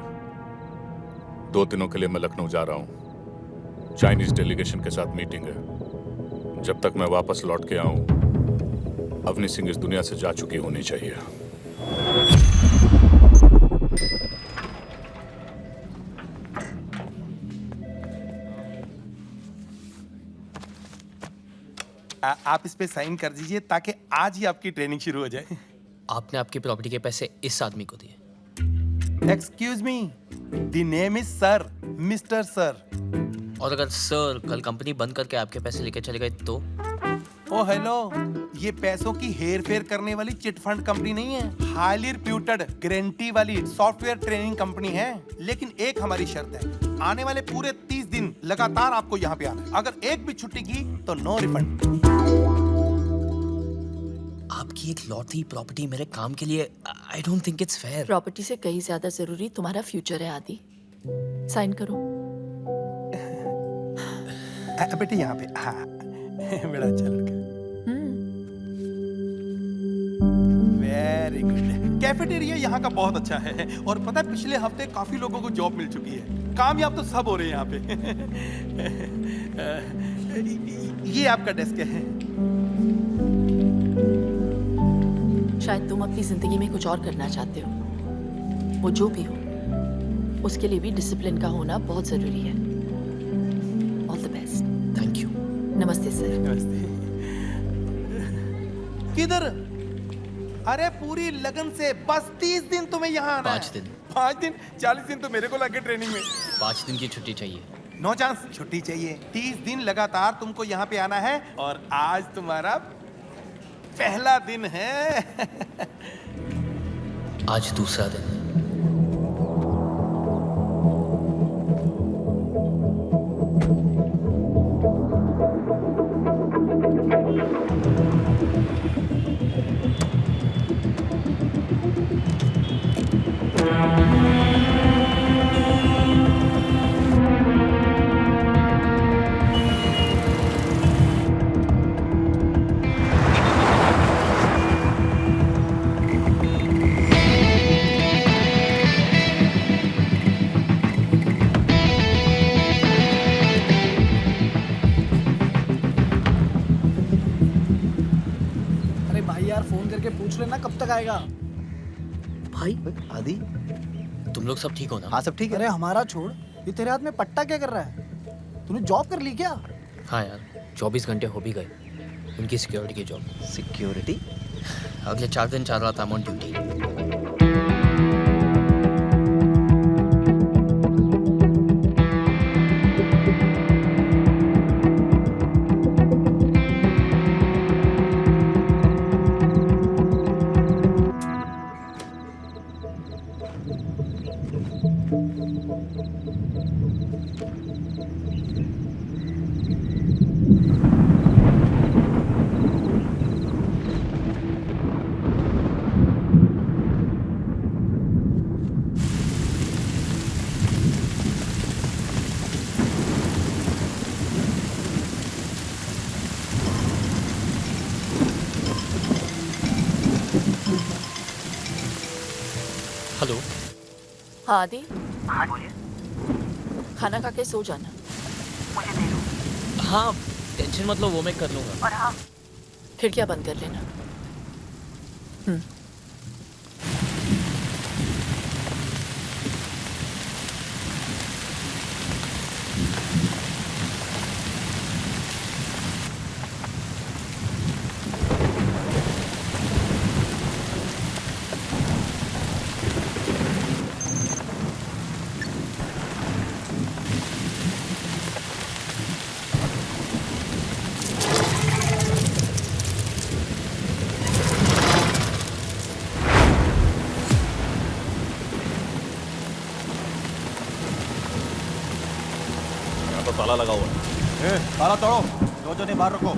2 दिनों के लिए मैं लखनऊ जा रहा हूं। चाइनीज डेलीगेशन के साथ मीटिंग है। जब तक मैं वापस लौट के आऊं, अवनी सिंह इस दुनिया से जा चुकी होनी चाहिए। आप इस पे साइन कर दीजिए ताकि आज ही आपकी ट्रेनिंग शुरू हो जाए। आपने आपकी प्रॉपर्टी के पैसे इस आदमी को दिए? Excuse me, the name is sir, mister sir. और अगर सर कल कंपनी बंद करके आपके पैसे लेके चले गए तो? ओ हेलो, ये पैसों की हेर फेर करने वाली चिट फंड कंपनी नहीं है। हाईली रिप्यूटेड गारंटी वाली सॉफ्टवेयर ट्रेनिंग कंपनी है। लेकिन एक हमारी शर्त है, आने वाले पूरे 30 दिन लगातार आपको यहाँ पे आना है। अगर एक भी छुट्टी की तो नो रिफंड। आपकी एक लौटी प्रॉपर्टी मेरे काम के लिए, I don't think it's fair. Property से कहीं ज्यादा जरूरी तुम्हारा फ्यूचर है आदि। साइन करो। बेटे यहाँ पे, हाँ बड़ा अच्छा लड़का। Very good. कैफेटेरिया यहाँ का बहुत अच्छा है और पता है पिछले हफ्ते काफी लोगों को जॉब मिल चुकी है। कामयाब तो सब हो रहे हैं यहाँ पे। ये आपका डेस्क है। शायद तुम अपनी जिंदगी में कुछ और करना चाहते हो। वो जो भी हो, उसके लिए भी डिसिप्लिन का होना बहुत जरूरी है। All the best. Thank you. नमस्ते सर। नमस्ते। किधर? अरे पूरी लगन से बस 30 दिन तुम्हें यहाँ आना है। 5 दिन। 5 दिन? 40 दिन तो मेरे को लगे ट्रेनिंग में। 5 दिन की छुट्टी चाहिए। नो चांस, छुट्टी चाहिए। 30 दिन लगातार तुमको यहाँ पे आना है और आज तुम्हारा पहला दिन है। आज दूसरा दिन है। करके पूछ लेना कब तक आएगा। भाई आदि तुम लोग सब ठीक हो ना? हाँ सब ठीक है। अरे हमारा छोड़, ये तेरे हाथ में पट्टा क्या कर रहा है? तूने जॉब कर ली क्या? हाँ यार 24 घंटे हो भी गए उनकी सिक्योरिटी की जॉब। सिक्योरिटी? अगले 4 दिन 4 रात ऑन ड्यूटी। हेलो। हाँ आदि। हाँ बोलिए। खाना खा के सो जाना। मुझे दे दो। हाँ टेंशन मत लो, वो मैं कर लूंगा। और हाँ खिड़कियाँ बंद कर लेना। तो ताला लगा हुआ है। ताला तोड़ो, दो जने बाहर रखो।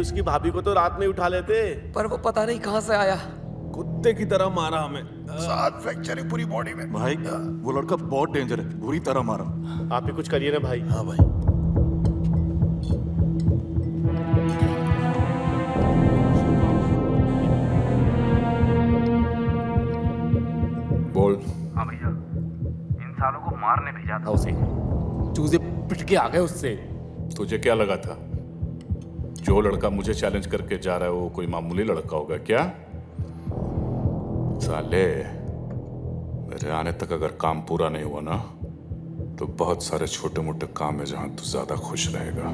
उसकी भाभी को तो रात में उठा लेते। पर वो पता नहीं कहां से आया, कुत्ते की तरह मारा हमें। 7 फ्रैक्चर है पूरी बॉडी में। भाई वो लड़का बहुत डेंजर है, बुरी तरह मारा। आप ही कुछ करिए ना भाई। हाँ भाई। बोल। हाँ भैया, इन सालों को मारने भेजा था उसे, चूजे पिट के आ गए उससे। तुझे क्या लगा था जो लड़का मुझे चैलेंज करके जा रहा है वो कोई मामूली लड़का होगा क्या? साले, मेरे आने तक अगर काम पूरा नहीं हुआ ना तो बहुत सारे छोटे मोटे काम है जहां तू ज्यादा खुश रहेगा।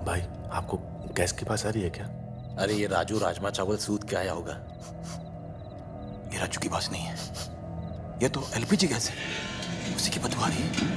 भाई आपको गैस के पास आ रही है क्या? अरे ये राजू राजमा चावल सूद के आया होगा। ये राजू की बात नहीं है, ये तो एलपीजी गैस है, उसी की बदबू आ रही है।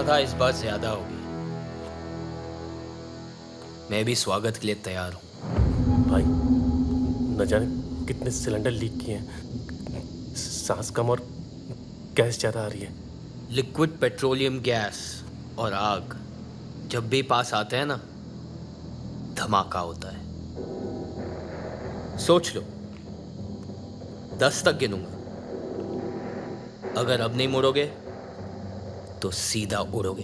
था इस बार ज्यादा होगी। मैं भी स्वागत के लिए तैयार हूं। भाई न जाने कितने सिलेंडर लीक किए हैं, सांस कम और गैस ज्यादा आ रही है। लिक्विड पेट्रोलियम गैस और आग जब भी पास आते हैं ना, धमाका होता है। सोच लो, 10 तक गिनूंगा, अगर अब नहीं मुड़ोगे तो सीधा उड़ोगे।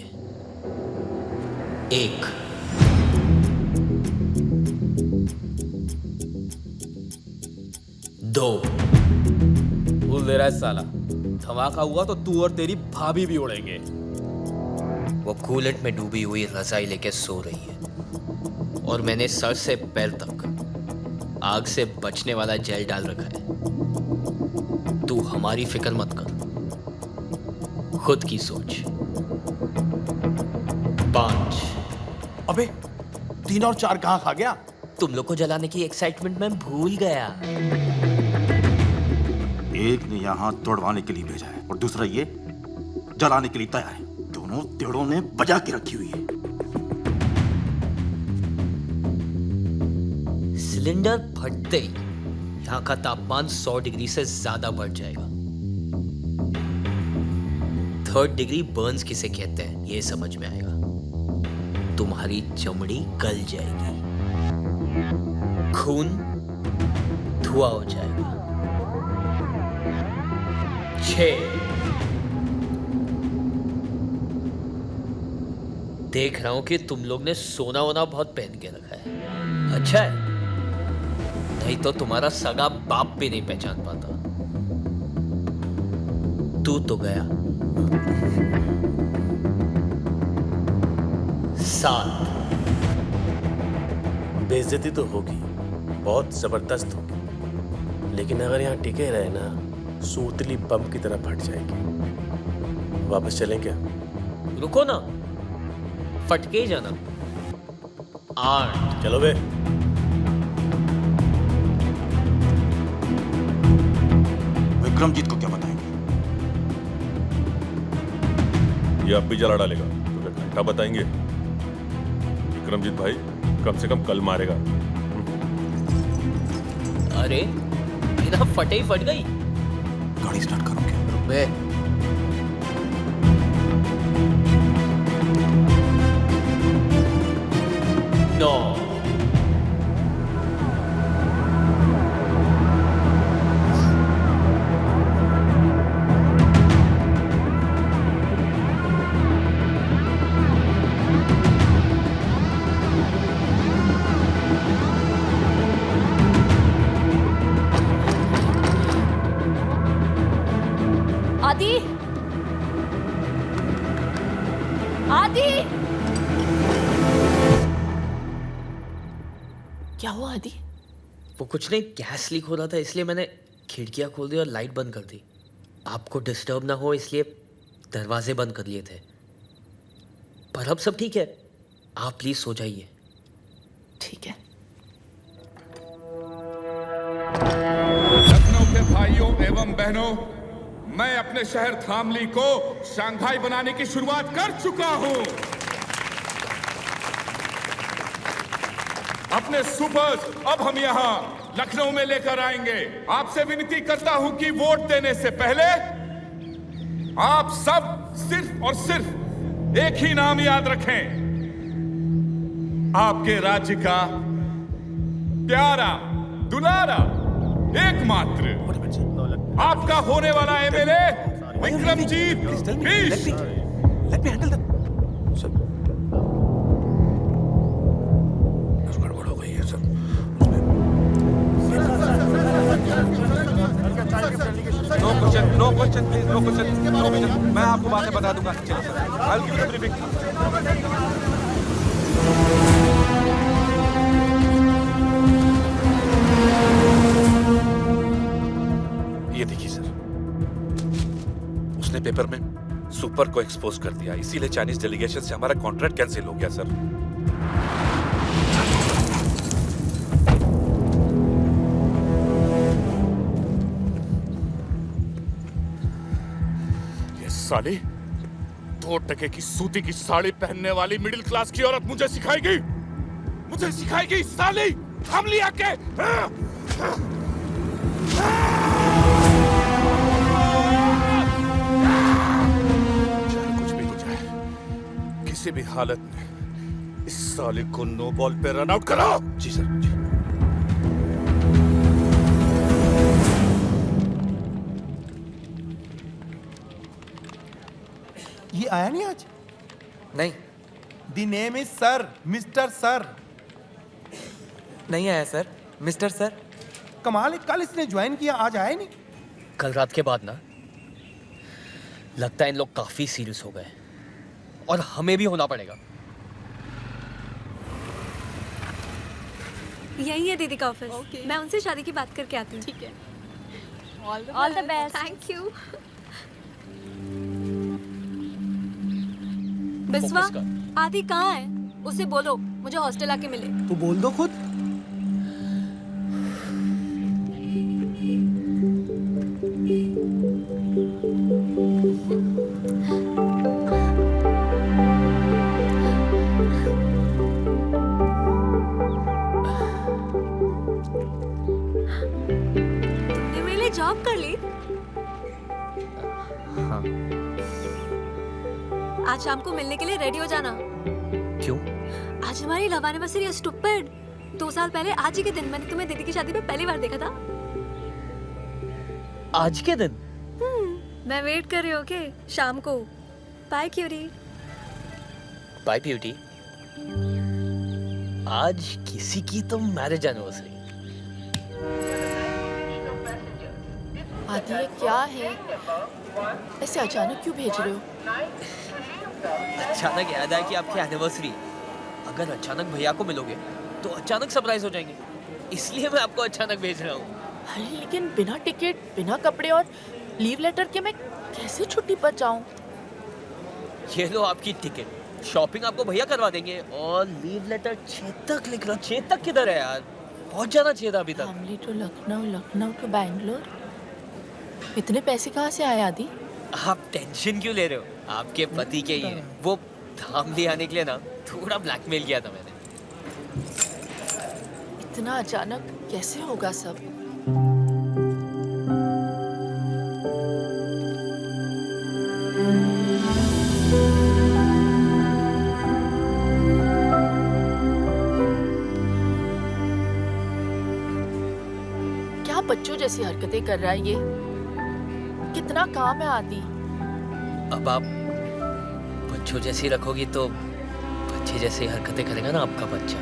1 2 भूल दे रहा है साला, धमाका हुआ तो तू और तेरी भाभी भी उड़ेंगे। वो कूलेंट में डूबी हुई रजाई लेके सो रही है और मैंने सर से पैर तक आग से बचने वाला जेल डाल रखा है। तू हमारी फिक्र मत कर, खुद की सोच। 5 अबे 3 और 4 कहां खा गया? तुम लोग को जलाने की एक्साइटमेंट में भूल गया। एक ने यहाँ तोड़वाने के लिए भेजा है और दूसरा ये जलाने के लिए तैयार है। दोनों तेड़ों ने बजा के रखी हुई है। सिलेंडर फटते ही यहाँ का तापमान 100 डिग्री से ज्यादा बढ़ जाएगा। 3rd डिग्री बर्न्स किसे कहते हैं ये समझ में आएगा। तुम्हारी चमड़ी गल जाएगी, खून धुआं हो जाएगा। 6 देख रहा हूं कि तुम लोग ने सोना वोना बहुत पहन के रखा है। अच्छा है, नहीं तो तुम्हारा सगा बाप भी नहीं पहचान पाता। तू तो गया। 7 बेइज्जती तो होगी, बहुत जबरदस्त होगी, लेकिन अगर यहाँ टिके रहे ना, सूतली बम की तरह फट जाएगी। वापस चलें क्या? रुको ना, फटके ही जाना। 8 चलो बे। विक्रमजीत को क्या बताएंगे? ये अब भी जला डालेगा तो घंटा बताएंगे। विक्रमजीत भाई कम से कम कल मारेगा। अरे बिना फटे ही फट गई। गाड़ी स्टार्ट करोगे? बे नो आदि, आदि, क्या हुआ आदि? वो कुछ नहीं, गैस लीक हो रहा था इसलिए मैंने खिड़कियां खोल दी और लाइट बंद कर दी। आपको डिस्टर्ब ना हो इसलिए दरवाजे बंद कर लिए थे। पर अब सब ठीक है, आप प्लीज सो जाइए। ठीक है। लखनऊ के भाइयों एवं बहनों, मैं अपने शहर धामली को शंघाई बनाने की शुरुआत कर चुका हूं। अपने सुपर्स अब हम यहां लखनऊ में लेकर आएंगे। आपसे विनती करता हूं कि वोट देने से पहले आप सब सिर्फ और सिर्फ एक ही नाम याद रखें, आपके राज्य का प्यारा दुलारा एकमात्र आपका होने वाला MLA Vikramjit Bisht. Let me handle that. Sir, गड़बड़ हो गई है sir. No question, no question please, no question, no question. मैं आपको बाद में बता दूंगा। चलो sir, I'll give you the briefing. ये देखिए सर, उसने पेपर में सुपर को एक्सपोज कर दिया, इसीलिए चाइनीज डेलीगेशन से हमारा कॉन्ट्रैक्ट कैंसिल हो गया सर। ये साली 2 टके की सूती की साड़ी पहनने वाली मिडिल क्लास की औरत मुझे सिखाएगी साली धामली आके। किसी भी हालत में इस साले को नो बॉल पे रन आउट करो। जी सर, जी। ये आया नहीं आज? नहीं। The name is sir, mister sir. नहीं आया सर, मिस्टर सर। कमाल है, कल इसने ज्वाइन किया, आज आया नहीं। कल रात के बाद ना लगता है इन लोग काफी सीरियस हो गए और हमें भी होना पड़ेगा। यही है दीदी का ऑफिस। मैं उनसे शादी की बात करके आती हूँ। ठीक है। All the best. Thank you. Biswa, आदि कहाँ है? उसे बोलो मुझे हॉस्टल आके मिले। तू बोल दो खुद। जॉब कर ली? हाँ। आज शाम को मिलने के लिए रेडी हो जाना। क्यों? आज हमारी लव एनिवर्सरी है स्टूपिड। 2 साल पहले आज ही के दिन मैंने तुम्हें दीदी की शादी में पहली बार देखा था। आज के दिन? मैं वेट कर रही हूँ। ओके, शाम को। Bye cutie. Bye beauty. आज किसी की तो मैरिज एनिवर्सरी। आदि, ये क्या है? ऐसे अचानक क्यों भेज रहे हो? अचानक याद आया कि आपकी एनिवर्सरी। अगर अचानक भैया को मिलोगे तो अचानक सरप्राइज हो जाएंगे, इसलिए मैं आपको अचानक भेज रहा हूँ। अरे लेकिन बिना टिकट, बिना कपड़े और लीव लेटर के मैं कैसे छुट्टी पर जाऊँ? ये लो आपकी टिकट। शॉपिंग आपको भैया करवा देंगे और लीव लेटर चेतक लिख रहा। चेतक किधर है यार? पहुंच जाना चाहिए था अभी तक। धामली टू लखनऊ, लखनऊ टू बैंगलोर। इतने पैसे कहाँ से आए आदि? आप टेंशन क्यों ले रहे हो? आपके पति के ही है। वो धाम ले आने के लिए ना थोड़ा ब्लैकमेल किया था मैंने। इतना अचानक कैसे होगा सब? क्या बच्चों जैसी हरकतें कर रहा है ये? कितना काम है आदि। अब आप बच्चों जैसी रखोगी तो बच्चे जैसी हरकतें करेगा ना आपका बच्चा।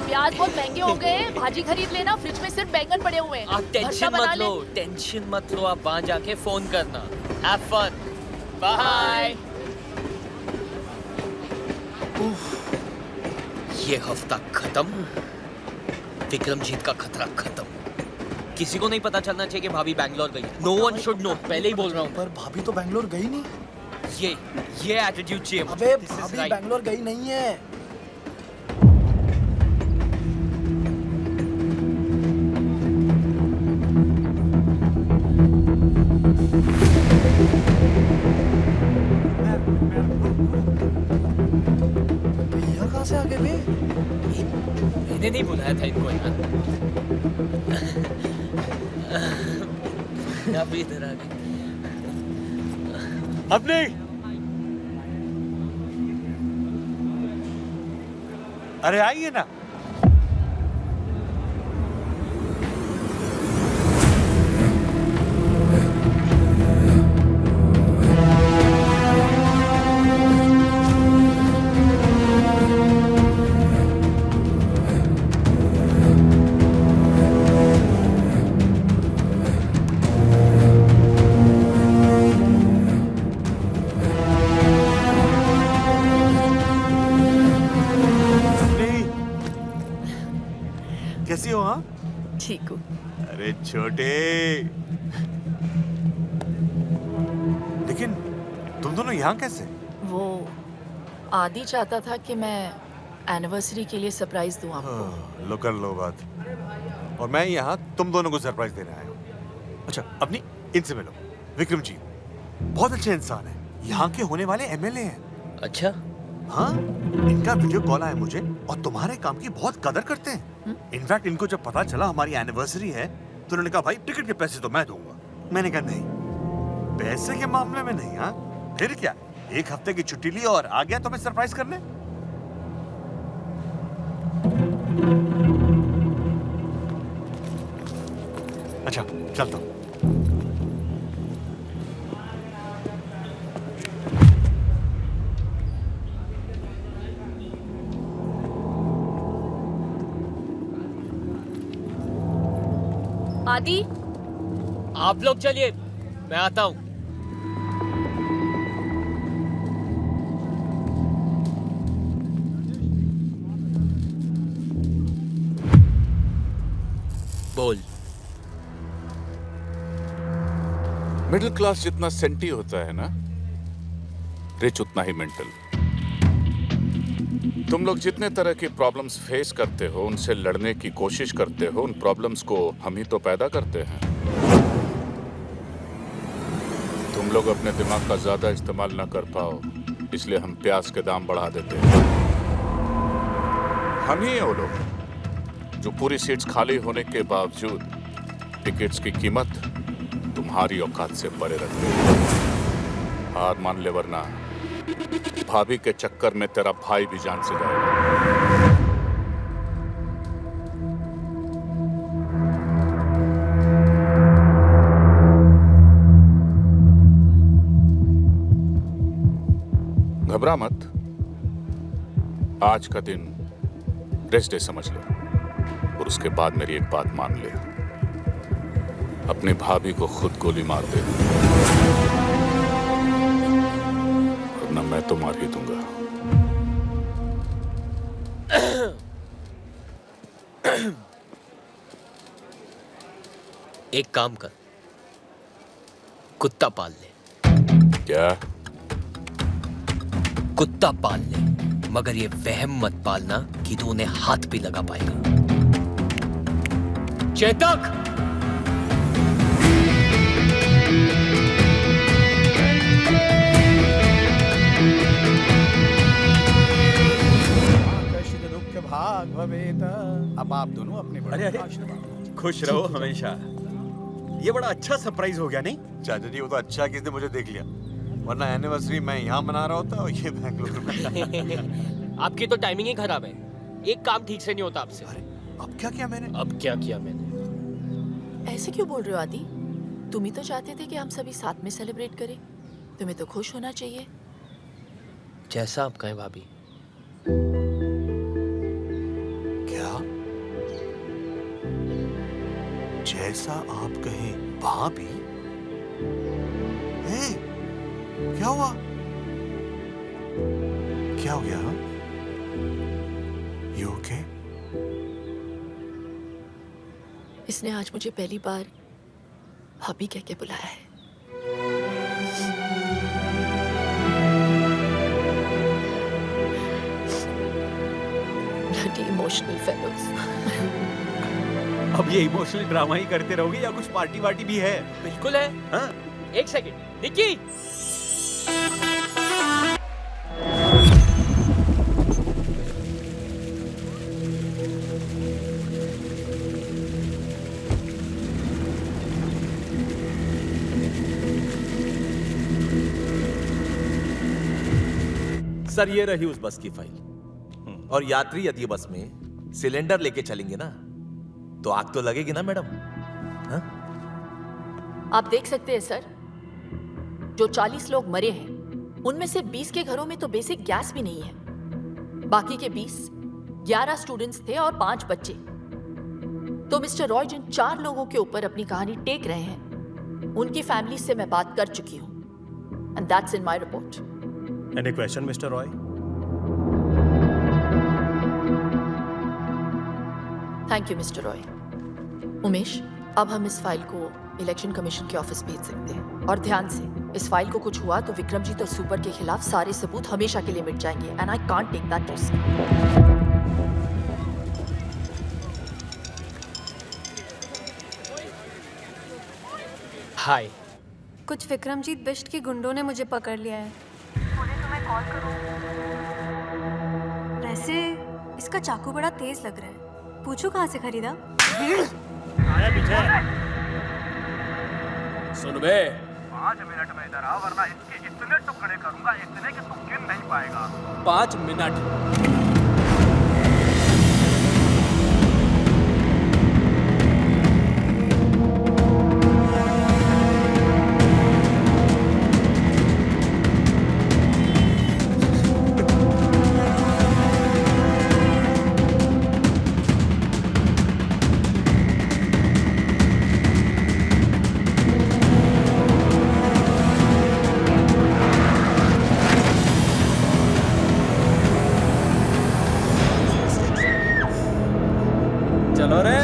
प्याज बहुत महंगे हो गए हैं, भाजी खरीद लेना, फ्रिज में सिर्फ बैंगन पड़े हुए हैं। आप टेंशन मत लो, टेंशन मत लो, आप वहां जाके फोन करना। Have fun, bye. ये हफ्ता खत्म, विक्रमजीत का खतरा खत्म। किसी को नहीं पता चलना चाहिए कि भाभी बैंगलोर गई। नो वन शुड नो, पहले ही बोल रहा हूँ। पर भाभी तो बैंगलोर गई नहीं। ये एटीट्यूड चाहिए। अबे भाभी बैंगलोर गई नहीं है। भैया कहाँ से आ गए बे? मैंने नहीं बुलाया था इनको यहाँ। आप इधर आ गए। अब नहीं। अरे आइए ना। कैसी हो? हाँ ठीक हूँ। अरे छोटे, लेकिन तुम दोनों यहाँ कैसे? वो आदि चाहता था कि मैं एनिवर्सरी के लिए सरप्राइज दूं आपको। लो कर लो बात। और मैं यहाँ तुम दोनों को सरप्राइज देने आया हूँ। अच्छा अपनी इनसे मिलो। विक्रम जी बहुत अच्छे इंसान है, यहाँ के होने वाले एमएलए हैं। अच्छा? हाँ, इनका वीडियो कॉल आया मुझे और तुम्हारे काम की बहुत कदर करते हैं। इनफैक्ट इनको जब पता चला हमारी एनिवर्सरी है तो उन्होंने कहा भाई टिकट के पैसे तो मैं दूंगा। मैंने कहा नहीं, पैसे के मामले में नहीं। हाँ फिर क्या, एक हफ्ते की छुट्टी ली और आ गया तुम्हें सरप्राइज करने। अच्छा चलता हूँ। आदि आप लोग चलिए, मैं आता हूँ। बोल। मिडिल क्लास जितना सेंटी होता है ना, रिच उतना ही मेंटल। तुम लोग जितने तरह की प्रॉब्लम्स फेस करते हो, उनसे लड़ने की कोशिश करते हो, उन प्रॉब्लम्स को हम ही तो पैदा करते हैं। तुम लोग अपने दिमाग का ज्यादा इस्तेमाल ना कर पाओ, इसलिए हम प्याज के दाम बढ़ा देते हैं। हम ही हैं वो लोग जो पूरी सीट्स खाली होने के बावजूद टिकट्स की कीमत तुम्हारी औकात से परे रखते हैं। हार मान ले, वरना भाभी के चक्कर में तेरा भाई भी जान से जाएगा। घबरा मत, आज का दिन रेस्ट डे समझ लो और उसके बाद मेरी एक बात मान ले, अपनी भाभी को खुद गोली मार दे, वरना मैं तो मार ही दूंगा। एक काम कर, कुत्ता पाल ले। क्या? कुत्ता पाल ले, मगर ये वहम मत पालना कि तू उन्हें हाथ भी लगा पाएगा। चेतक! दुख भाग भवेत। अब आप दोनों अपने अरे अरे खुश रहो हमेशा। ये बड़ा अच्छा सरप्राइज हो गया नहीं? चाचा जी वो तो अच्छा किसने मुझे देख लिया, वरना एनिवर्सरी मैं यहाँ मना रहा होता और ये बैंगलोर में। आपकी तो टाइमिंग ही खराब है, एक काम ठीक से नहीं होता आपसे। अब क्या किया मैंने? अब क्या किया मैंने? ऐसे क्यों बोल रहे हो आदि? तुम ही तो चाहते थे कि हम सभी साथ में सेलिब्रेट करें। तुम्हें तो खुश होना चाहिए। जैसा आप कहें भाभी। क्या? जैसा आप कहें भाभी? हे, क्या हुआ? क्या हो गया? You okay? इसने आज मुझे पहली बार भाभी कह के बुलाया है। Bloody emotional fellows. अब ये इमोशनल ड्रामा ही करते रहोगे या कुछ पार्टी वार्टी भी है? बिल्कुल है। हाँ? एक सेकंड, निक्की। सर ये रही उस बस की फाइल। और यात्री यदि बस में सिलेंडर लेके चलेंगे ना तो आग तो लगेगी ना मैडम? हाँ? आप देख सकते हैं सर, जो 40 लोग मरे हैं उनमें से 20 के घरों में तो बेसिक गैस भी नहीं है। बाकी के 20 11 स्टूडेंट्स थे और 5 बच्चे। तो मिस्टर रॉय जिन 4 लोगों के ऊपर अपनी कहानी टेक रहे हैं उनकी फैमिली से मैं बात कर चुकी हूं, and that's in my report. Any question, Mr. Roy? Thank you mister Roy. Umesh, अब हम इस फाइल को इलेक्शन कमीशन के ऑफिस भेज सकते हैं। और ध्यान से, इस फाइल को कुछ हुआ तो विक्रमजीत और सुपर के खिलाफ सारे सबूत हमेशा के लिए मिट जाएंगे, and I can't take that risk. Hi. कुछ विक्रमजीत बिष्ट के गुंडों ने मुझे पकड़ लिया है। बोले तो मैं कॉल करूं। वैसे इसका चाकू बड़ा तेज लग रहा है, पूछो कहाँ से खरीदा? आया पीछे। सुन बे, 5 मिनट में इधर आ, वरना इसके इतने टुकड़े करूंगा इतने कि तू गिन नहीं पाएगा। 5 मिनट। चलो रे।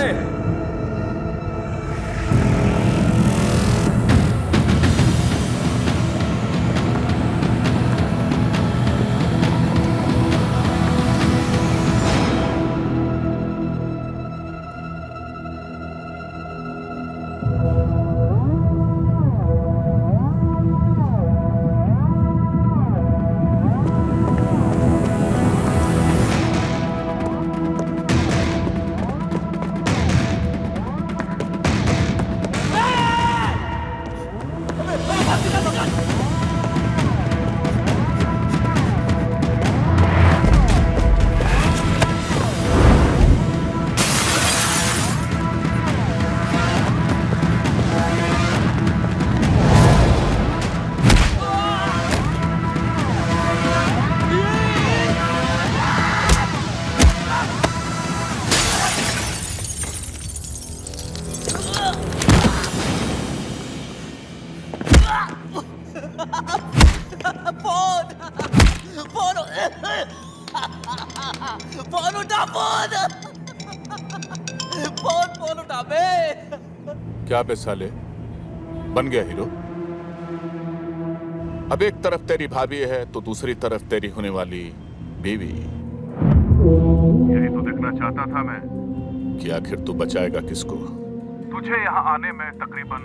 फोन उठा, फोन उठा बे। क्या बे साले, बन गया हीरो? अब एक तरफ तेरी भाभी है तो दूसरी तरफ तेरी होने वाली बीवी। यही तो देखना चाहता था मैं कि आखिर तू बचाएगा किसको? तुझे यहाँ आने में तकरीबन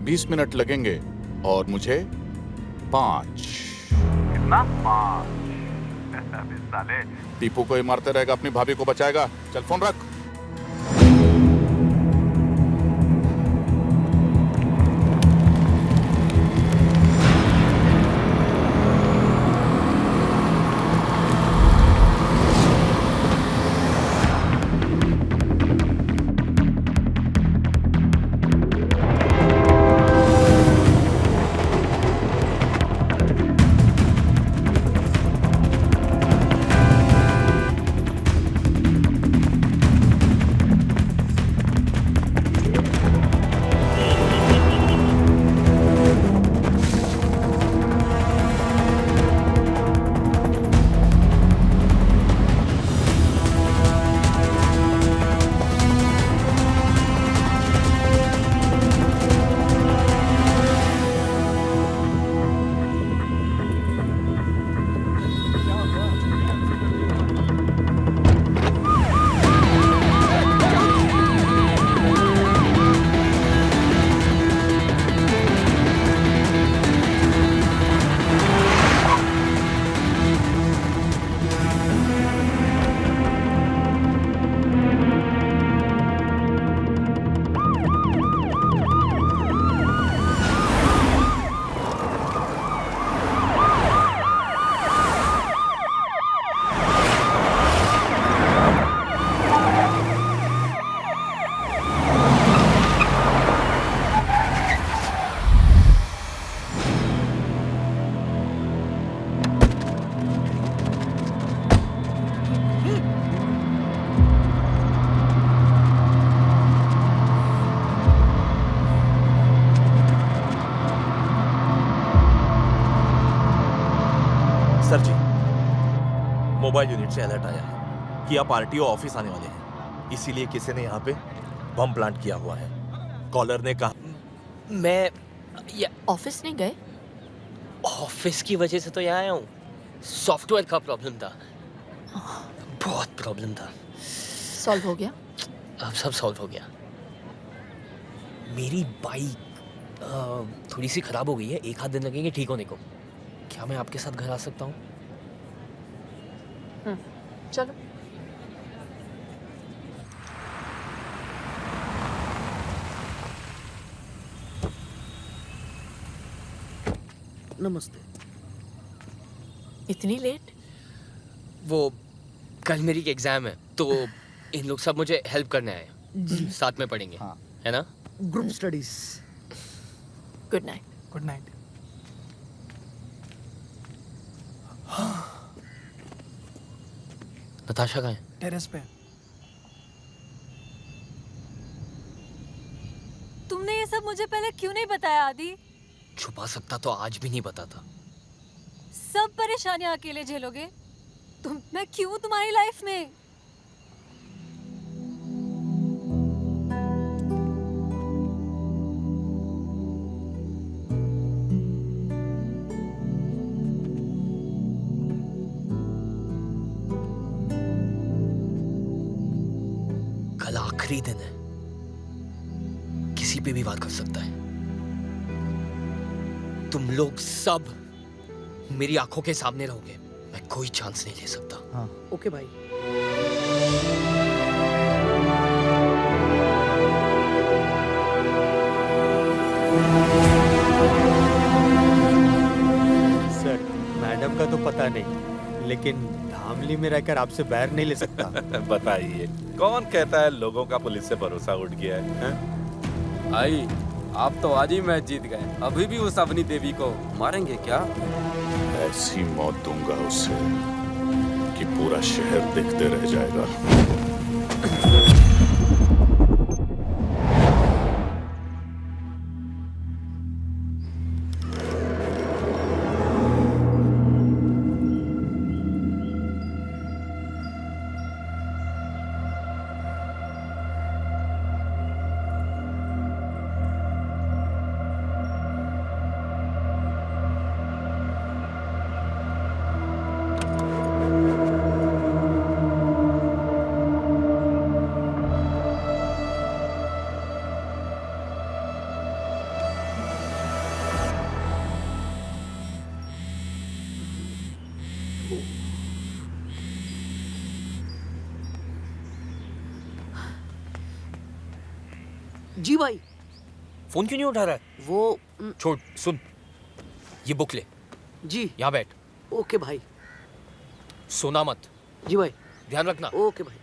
20 मिनट लगेंगे और मुझे 5। कितना? 5। अबे साले, टीपू को ही मारते रहेगा, अपनी भाभी को बचाएगा। चल फोन रख। सर जी, मोबाइल यूनिट से अलर्ट आया है कि आप आरटीओ ऑफिस आने वाले हैं, इसीलिए किसी ने यहाँ पे बम प्लांट किया हुआ है। कॉलर ने कहा मैं ऑफिस नहीं गए? ऑफिस की वजह से तो यहाँ आया हूँ। सॉफ्टवेयर का प्रॉब्लम था, बहुत प्रॉब्लम था। सॉल्व हो गया? अब सब सॉल्व हो गया। मेरी बाइक थोड़ी सी खराब हो गई है, 1 आध दिन लगेंगे ठीक होने को। क्या मैं आपके साथ घर आ सकता हूँ? चलो। नमस्ते। इतनी लेट? वो कल मेरी एग्जाम है तो इन लोग सब मुझे हेल्प करने आए हैं। साथ में पढ़ेंगे। हाँ। है ना? Group studies. Good night. Good night. Natasha कहाँ है? टेरेस पे। तुमने ये सब मुझे पहले क्यों नहीं बताया आदि? छुपा सकता तो आज भी नहीं बताता। सब परेशानियां अकेले झेलोगे? मैं क्यों तुम्हारी लाइफ में? कल आखिरी दिन है, किसी पे भी बात कर सकता है। तुम लोग सब मेरी आंखों के सामने रहोगे, मैं कोई चांस नहीं ले सकता। हाँ। ओके भाई। सर, मैडम का तो पता नहीं, लेकिन धामली में रहकर आपसे बैर नहीं ले सकता। बताइए, कौन कहता है लोगों का पुलिस से भरोसा उठ गया है? भाई, आप तो आज ही मैच जीत गए, अभी भी उस अवनी देवी को मारेंगे क्या? ऐसी मौत दूंगा उसे कि पूरा शहर देखते रह जाएगा। जी भाई। फोन क्यों नहीं उठा रहा है? वो छोड़, सुन, ये बुक ले। जी। यहाँ बैठ। ओके भाई। सोना मत। जी भाई। ध्यान रखना। ओके भाई।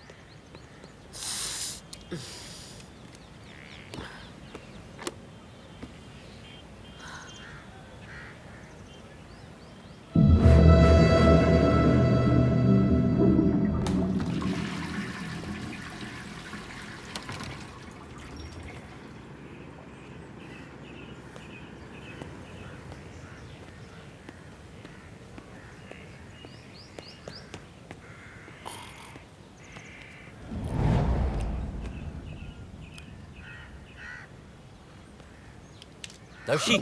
दर्शी,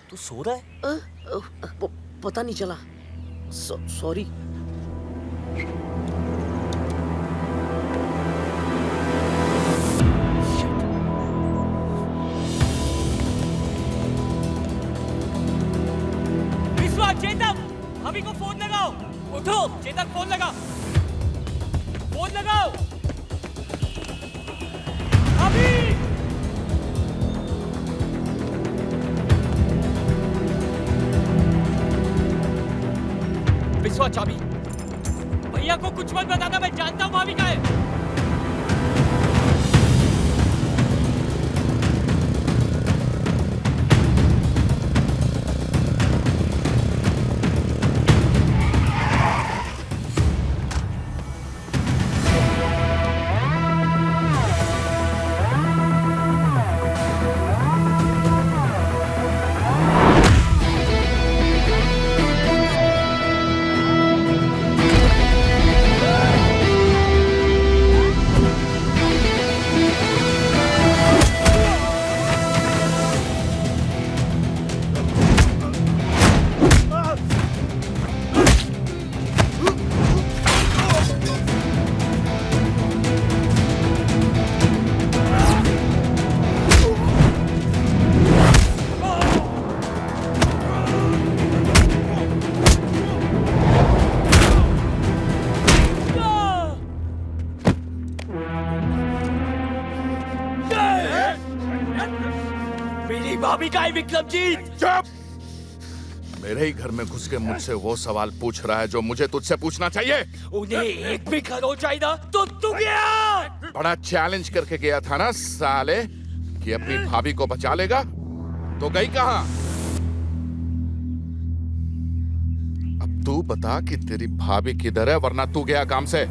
तू सो रहा है? पता नहीं चला। सॉरी। विश्वा, चेतक, भाभी को फोन लगाओ। उठो, चेतक, फोन लगा। फोन लगाओ। भाभी! विश्वा, चाबी। भैया को कुछ मत बताना, मैं जानता हूँ भाभी का है। मेरी भाभी का है विक्रमजीत। चुप! मेरे ही घर में घुस के मुझसे वो सवाल पूछ रहा है जो मुझे तुझसे पूछना चाहिए। उन्हें एक भी खरोच चाहिए तो तू गया। बड़ा चैलेंज करके गया था ना साले कि अपनी भाभी को बचा लेगा, तो गई कहां? अब तू बता कि तेरी भाभी किधर है, वरना तू गया काम से।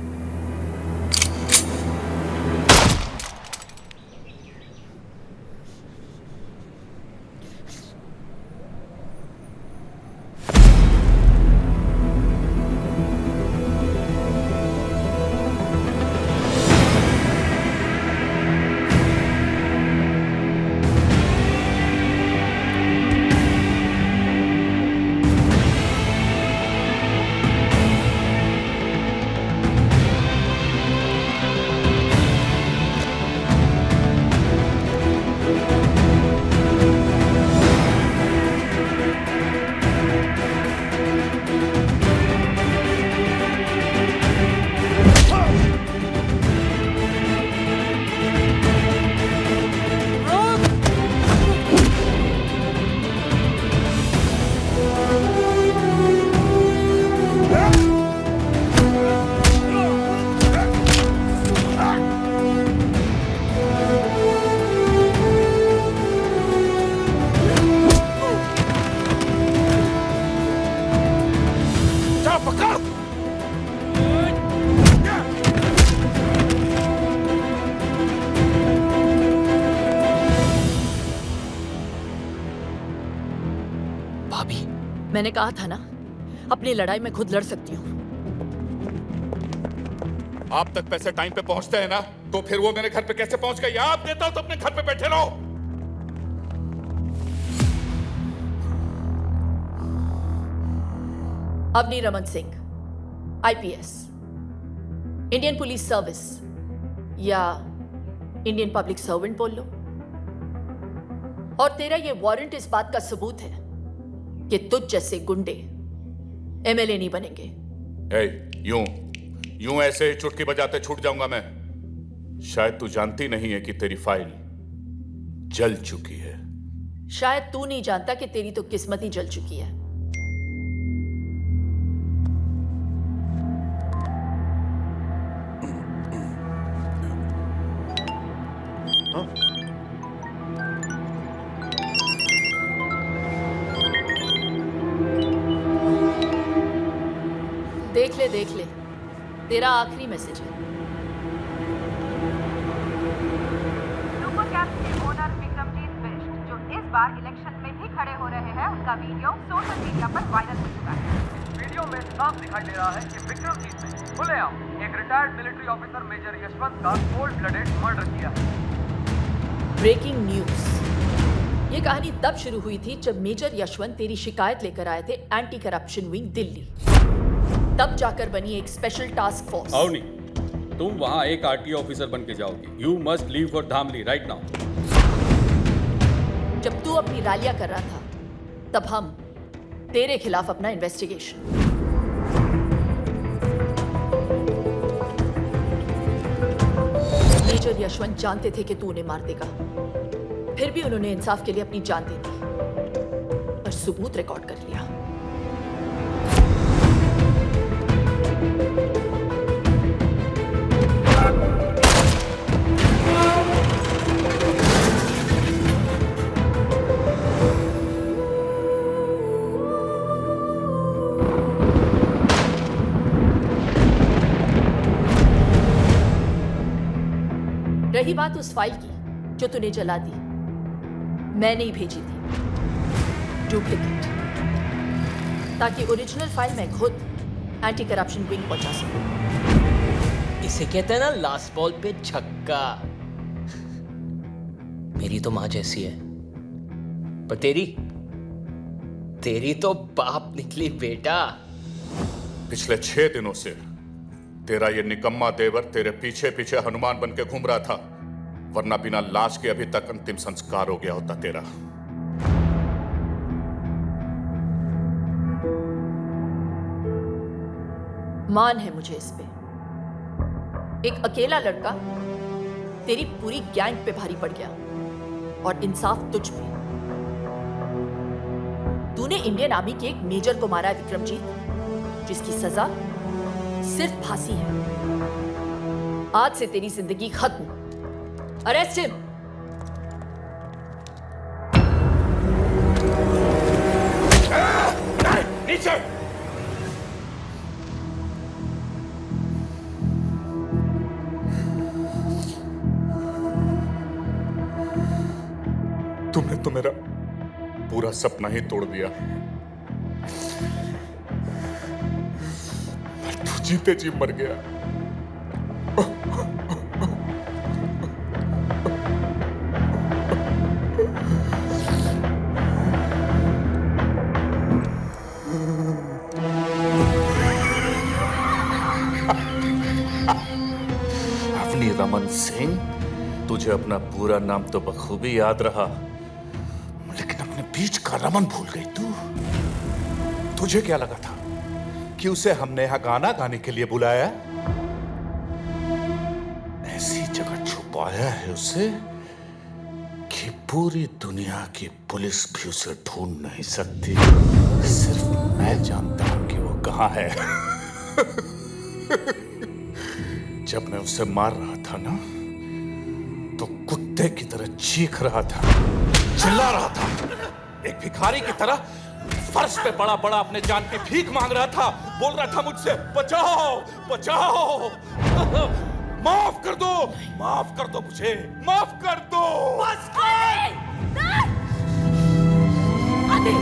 मैंने कहा था ना, अपनी लड़ाई में खुद लड़ सकती हूँ। आप तक पैसे टाइम पे पहुंचते हैं ना, तो फिर वो मेरे घर पे कैसे पहुंच गए? आप देता हूं तो अपने घर पे बैठे रहो। Avni Raman Singh, IPS, Indian police service या इंडियन पब्लिक सर्वेंट बोल लो। और तेरा ये वारंट इस बात का सबूत है कि तुझ जैसे गुंडे एमएलए नहीं बनेंगे। यूं ऐसे ही चुटकी बजाते छूट जाऊंगा मैं? शायद तू जानती नहीं है कि तेरी फाइल जल चुकी है। शायद तू नहीं जानता कि तेरी तो किस्मत ही जल चुकी है। देख ले तेरा आखिरी मैसेज है। सुपर कैप के ओनर विक्रमजीत बिष्ट जो इस बार इलेक्शन में भी खड़े हो रहे हैं, उनका वीडियो सोशल मीडिया पर वायरल हो चुका है। वीडियो में साफ दिखाई दे रहा है कि विक्रमजीत ने खुलेआम एक retired military officer major Yashwant का कोल्ड ब्लडेड मर्डर किया है। Breaking news. ये कहानी तब शुरू हुई थी जब मेजर यशवंत तेरी शिकायत लेकर आए थे एंटी करप्शन विंग दिल्ली। तब जाकर बनी एक स्पेशल टास्क फोर्स। अवनी, तुम वहां एक आरटीओ ऑफिसर बन के जाओगी। You must leave for Dhamli right now. जब तू अपनी रैलियां कर रहा था तब हम तेरे खिलाफ अपना इन्वेस्टिगेशन। मेजर यशवंत जानते थे कि तू उन्हें मार देगा, फिर भी उन्होंने इंसाफ के लिए अपनी जान दे दी और सबूत रिकॉर्ड कर लिया। रही बात उस फाइल की जो तूने जला दी, मैंने ही भेजी थी डुप्लीकेट, ताकि ओरिजिनल फाइल मैं खुद एंटी करप्शन विंग पहुंचा सकूं। इसे कहते हैं ना लास्ट बॉल पे छक्का। मेरी तो माँ जैसी है, पर तेरी तो बाप निकली बेटा। पिछले 6 दिनों से तेरा ये निकम्मा देवर तेरे पीछे पीछे हनुमान बन के घूम रहा था, वरना बिना लाश के अभी तक अंतिम संस्कार हो गया होता तेरा। मान है मुझे इस पे। एक अकेला लड़का तेरी पूरी गैंग पे भारी पड़ गया और इंसाफ तुझ पे। तूने इंडियन आर्मी के एक मेजर को मारा है विक्रमजीत, जिसकी सजा सिर्फ फांसी है। आज से तेरी जिंदगी खत्म। Arrest him. नीचे। तुमने तो मेरा पूरा सपना ही तोड़ दिया। तू जीते जी मर गया। अवनी रमन सिंह, तुझे अपना पूरा नाम तो बखूबी याद रहा, लेकिन अपने बीच का रमन भूल गई तू। तुझे क्या लगा था कि उसे हमने यहां गाना गाने के लिए बुलाया? ऐसी जगह छुपाया है उसे कि पूरी दुनिया की पुलिस भी उसे ढूंढ नहीं सकती। सिर्फ मैं जानता हूं कि वो कहां है। जब मैं उसे मार रहा था ना, तो कुत्ते की तरह चीख रहा था, चिल्ला रहा था, एक भिखारी की तरह फर्श पे बड़ा बड़ा अपने जान की भीख मांग रहा था, बोल रहा था मुझसे बचाओ बचाओ, माफ कर दो मुझे, माफ कर दो। बस आदि,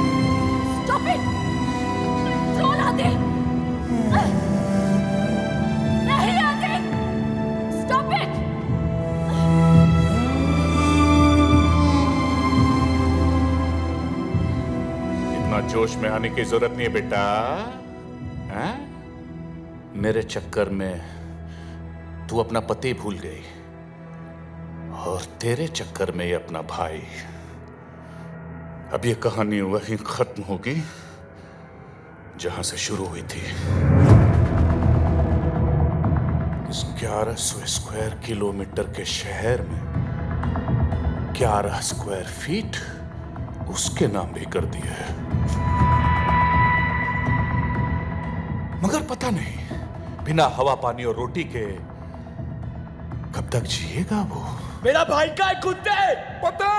स्टॉप इट, कंट्रोल आदि, नहीं आदि, स्टॉप इट। जोश में आने की जरूरत नहीं है बेटा। हैं? मेरे चक्कर में तू अपना पति भूल गई और तेरे चक्कर में ये अपना भाई। अब ये कहानी वहीं खत्म होगी जहां से शुरू हुई थी। इस 1100 स्क्वायर किलोमीटर के शहर में 11 स्क्वायर फीट उसके नाम भी कर दिए है। मगर पता नहीं बिना हवा पानी और रोटी के कब तक जिएगा वो। मेरा भाई का है कुत्ते। पता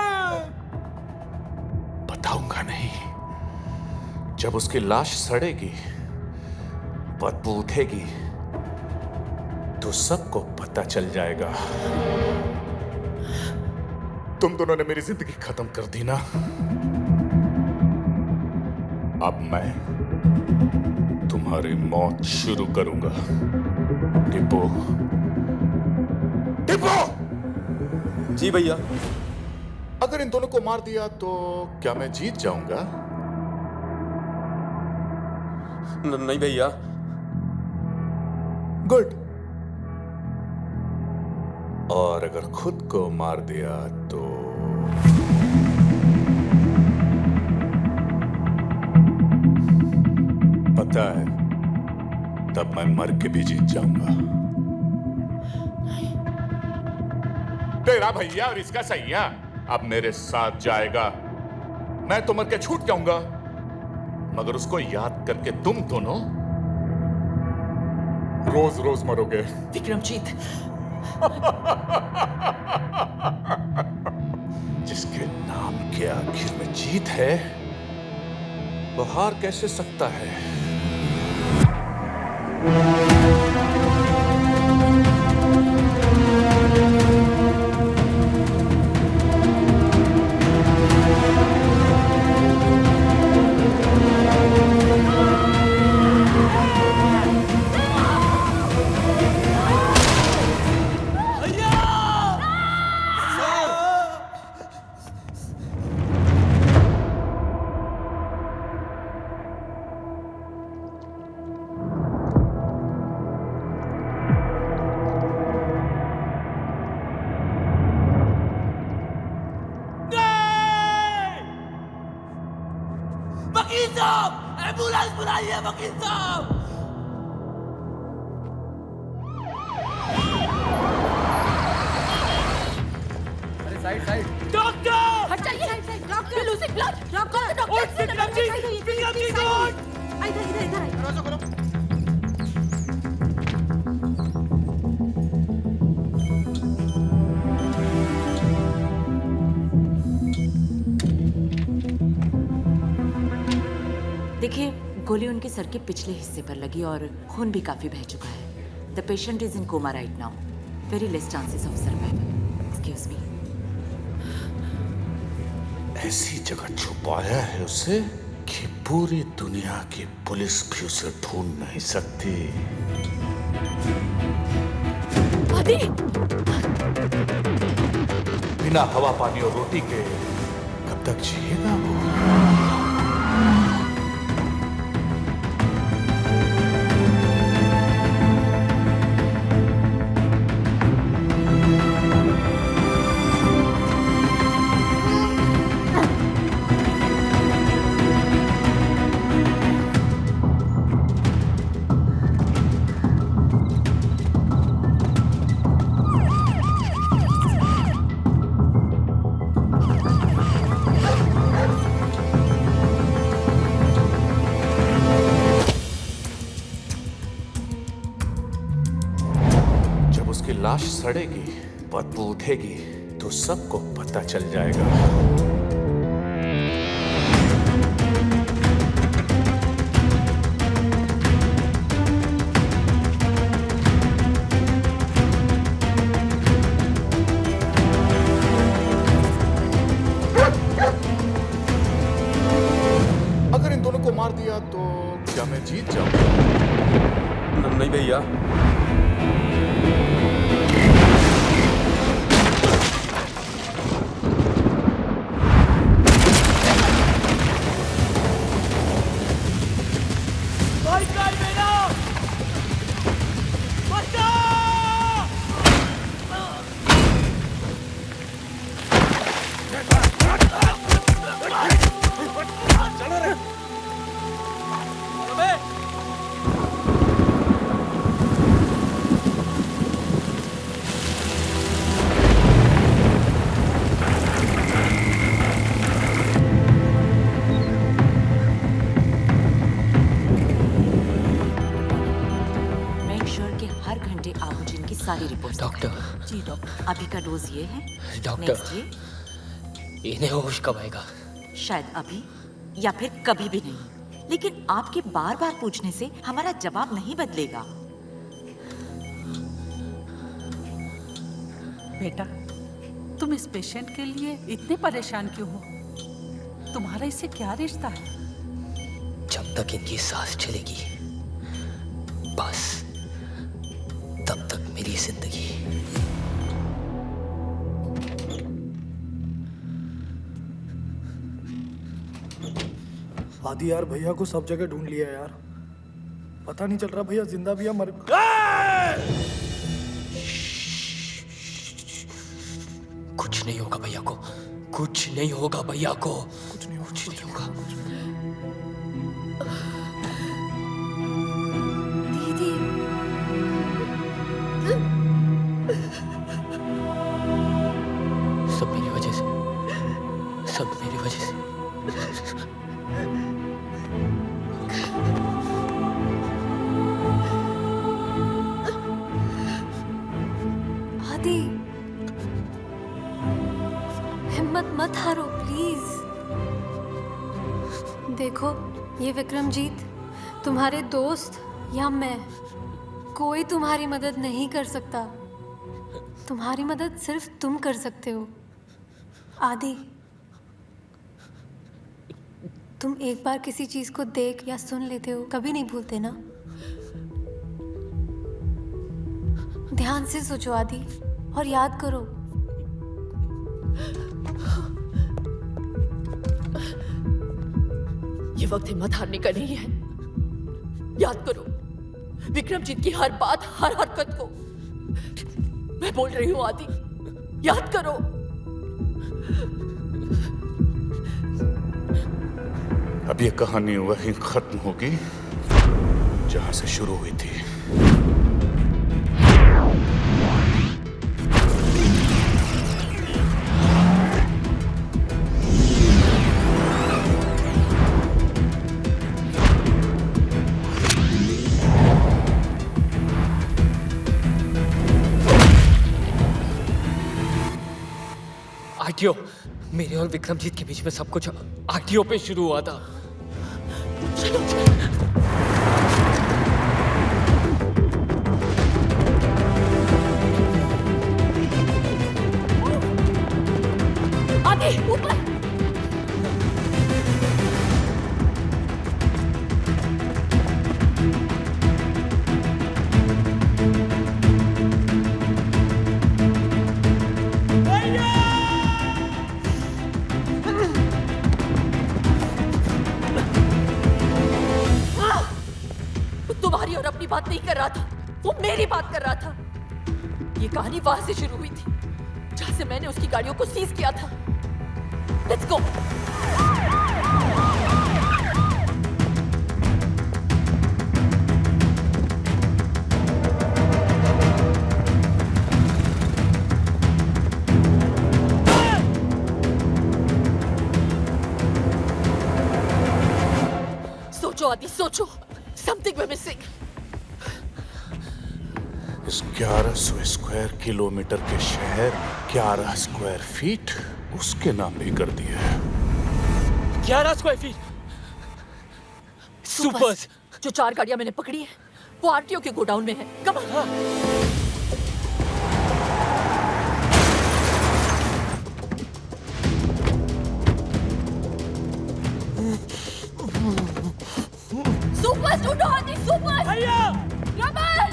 बताऊंगा नहीं। जब उसकी लाश सड़ेगी, बदबू उठेगी, तो सबको पता चल जाएगा। तुम दोनों ने मेरी जिंदगी खत्म कर दी ना। अब मैं तुम्हारी मौत शुरू करूंगा। टिप्पो, टिप्पो! जी भैया। अगर इन दोनों को मार दिया तो क्या मैं जीत जाऊंगा? नहीं भैया। गुड। और अगर खुद को मार दिया तो पता है तब मैं मर के भी जीत जाऊंगा। तेरा भैया और इसका सैया अब मेरे साथ जाएगा। मैं तो मर के छूट जाऊंगा, मगर उसको याद करके तुम दोनों रोज रोज मरोगे। विक्रमजीत, जिसके नाम के आखिर में जीत है वो हार कैसे सकता है? वकील साहब, एम्बुलेंस बुलाइए वकील साहब। अरे साइड साइड। डॉक्टर! हट जाइए। Doctor losing blood. डॉक्टर दरवाजा खोलो। देखिए, गोली उनके सर के पिछले हिस्से पर लगी और खून भी काफी बह चुका है। The patient is in coma right now. Very less chances of survival. Excuse me. ऐसी जगह छुपाया है उसे कि पूरी दुनिया की पुलिस भी उसे ढूंढ नहीं सकती। आदि! बिना हवा पानी और रोटी के कब तक जिएगा वो? लाश सड़ेगी, बदबू उठेगी, तो सबको पता चल जाएगा। अगर इन दोनों को मार दिया तो क्या मैं जीत जाऊंगा? नहीं भैया। डॉक्टर जी डॉक्टर, अभी का डोज ये है। डॉक्टर नेक्स्ट ये इन्हें होश कब आएगा? शायद अभी या फिर कभी भी नहीं, लेकिन आपके बार बार पूछने से हमारा जवाब नहीं बदलेगा। बेटा, तुम इस पेशेंट के लिए इतने परेशान क्यों हो? तुम्हारा इससे क्या रिश्ता है? जब तक इनकी सांस चलेगी बस तब तक मेरी जिंदगी। आदि यार, भैया को सब जगह ढूंढ लिया यार, पता नहीं चल रहा भैया जिंदा भी या मर। कुछ नहीं होगा भैया को, कुछ नहीं होगा भैया को, कुछ नहीं होगा। दीदी, सब मेरी वजह से, सब मेरी वजह से। आदि, हिम्मत मत हारो प्लीज। देखो, ये विक्रमजीत, तुम्हारे दोस्त या मैं, कोई तुम्हारी मदद नहीं कर सकता। तुम्हारी मदद सिर्फ तुम कर सकते हो। आदि, तुम एक बार किसी चीज को देख या सुन लेते हो, कभी नहीं भूलते ना? ध्यान से सोचो आदि, और याद करो। ये वक्त हिम्मत हारने का नहीं है। याद करो विक्रमजीत की हर बात, हर हरकत को। मैं बोल रही हूँ आदि, याद करो। अब ये कहानी वहीं खत्म होगी जहां से शुरू हुई थी। आरटीओ, मेरे और विक्रमजीत के बीच में सब कुछ आरटीओ पे शुरू हुआ था। आगे ऊपर। तुम्हारी और अपनी बात नहीं कर रहा था, वो मेरी बात कर रहा था। ये कहानी वहां से शुरू हुई थी जहां से मैंने उसकी गाड़ियों को सीज किया था। Let's go. सोचो आदि, सोचो। Something we're missing. इस 1100 स्क्वायर किलोमीटर के शहर 11 स्क्वायर फीट उसके नाम भी कर दिया है। 11 स्क्वायर फीट सुपर्स। जो 4 गाड़ियां मैंने पकड़ी है वो आरटीओ के गोडाउन में है। Come on. सुपर ढूंढो आदि, सुपर। भैया रमन,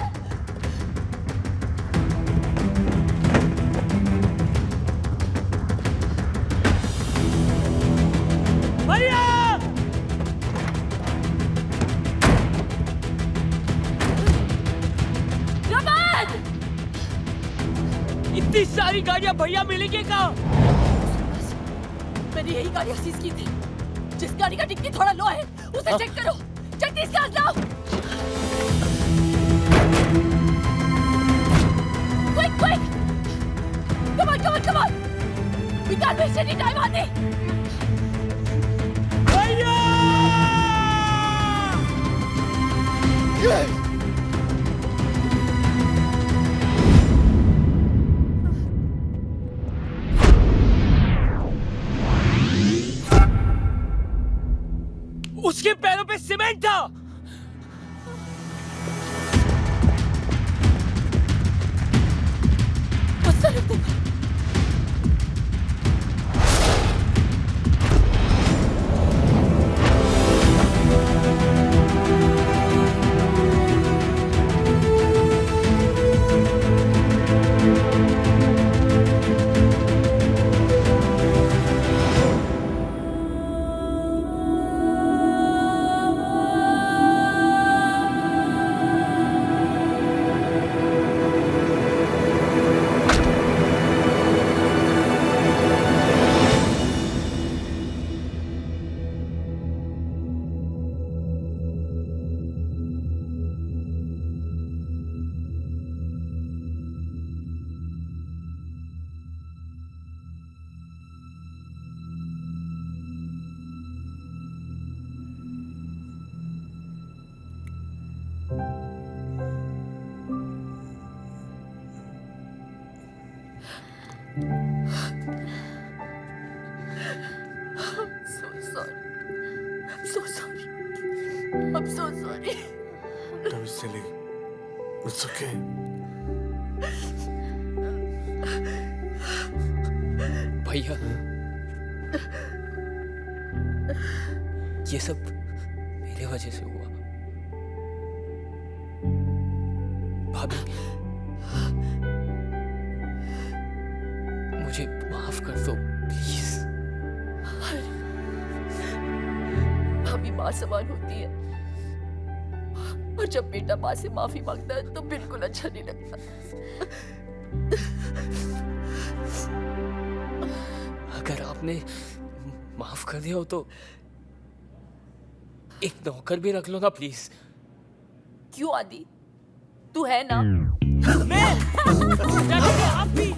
भैया रमन, इतनी सारी गाड़ियां भैया मिलेंगे कहाँ? मैंने यही गाड़ियां सीज की थी। जिस गाड़ी का डिक्की थोड़ा लो है उसे चेक करो। जल्दी इसका लाओ। Quick, quick! Come on, come on, come on! We can't waste any time, Adi! भैया! उसके पैरों पे सीमेंट था। गुस्सा रख देगा। I'm so sorry. Don't be silly. It's okay. भैया, ये सब मेरे वजह से हुआ। भाभी, मुझे माफ कर दो प्लीज। भाभी माँ समान होती है, और जब बेटा माँ से माफी मांगता है तो बिल्कुल अच्छा नहीं लगता। अगर आपने माफ कर दिया हो तो एक नौकर भी रख लो ना प्लीज। क्यों आदि, तू है ना? मैं आप भी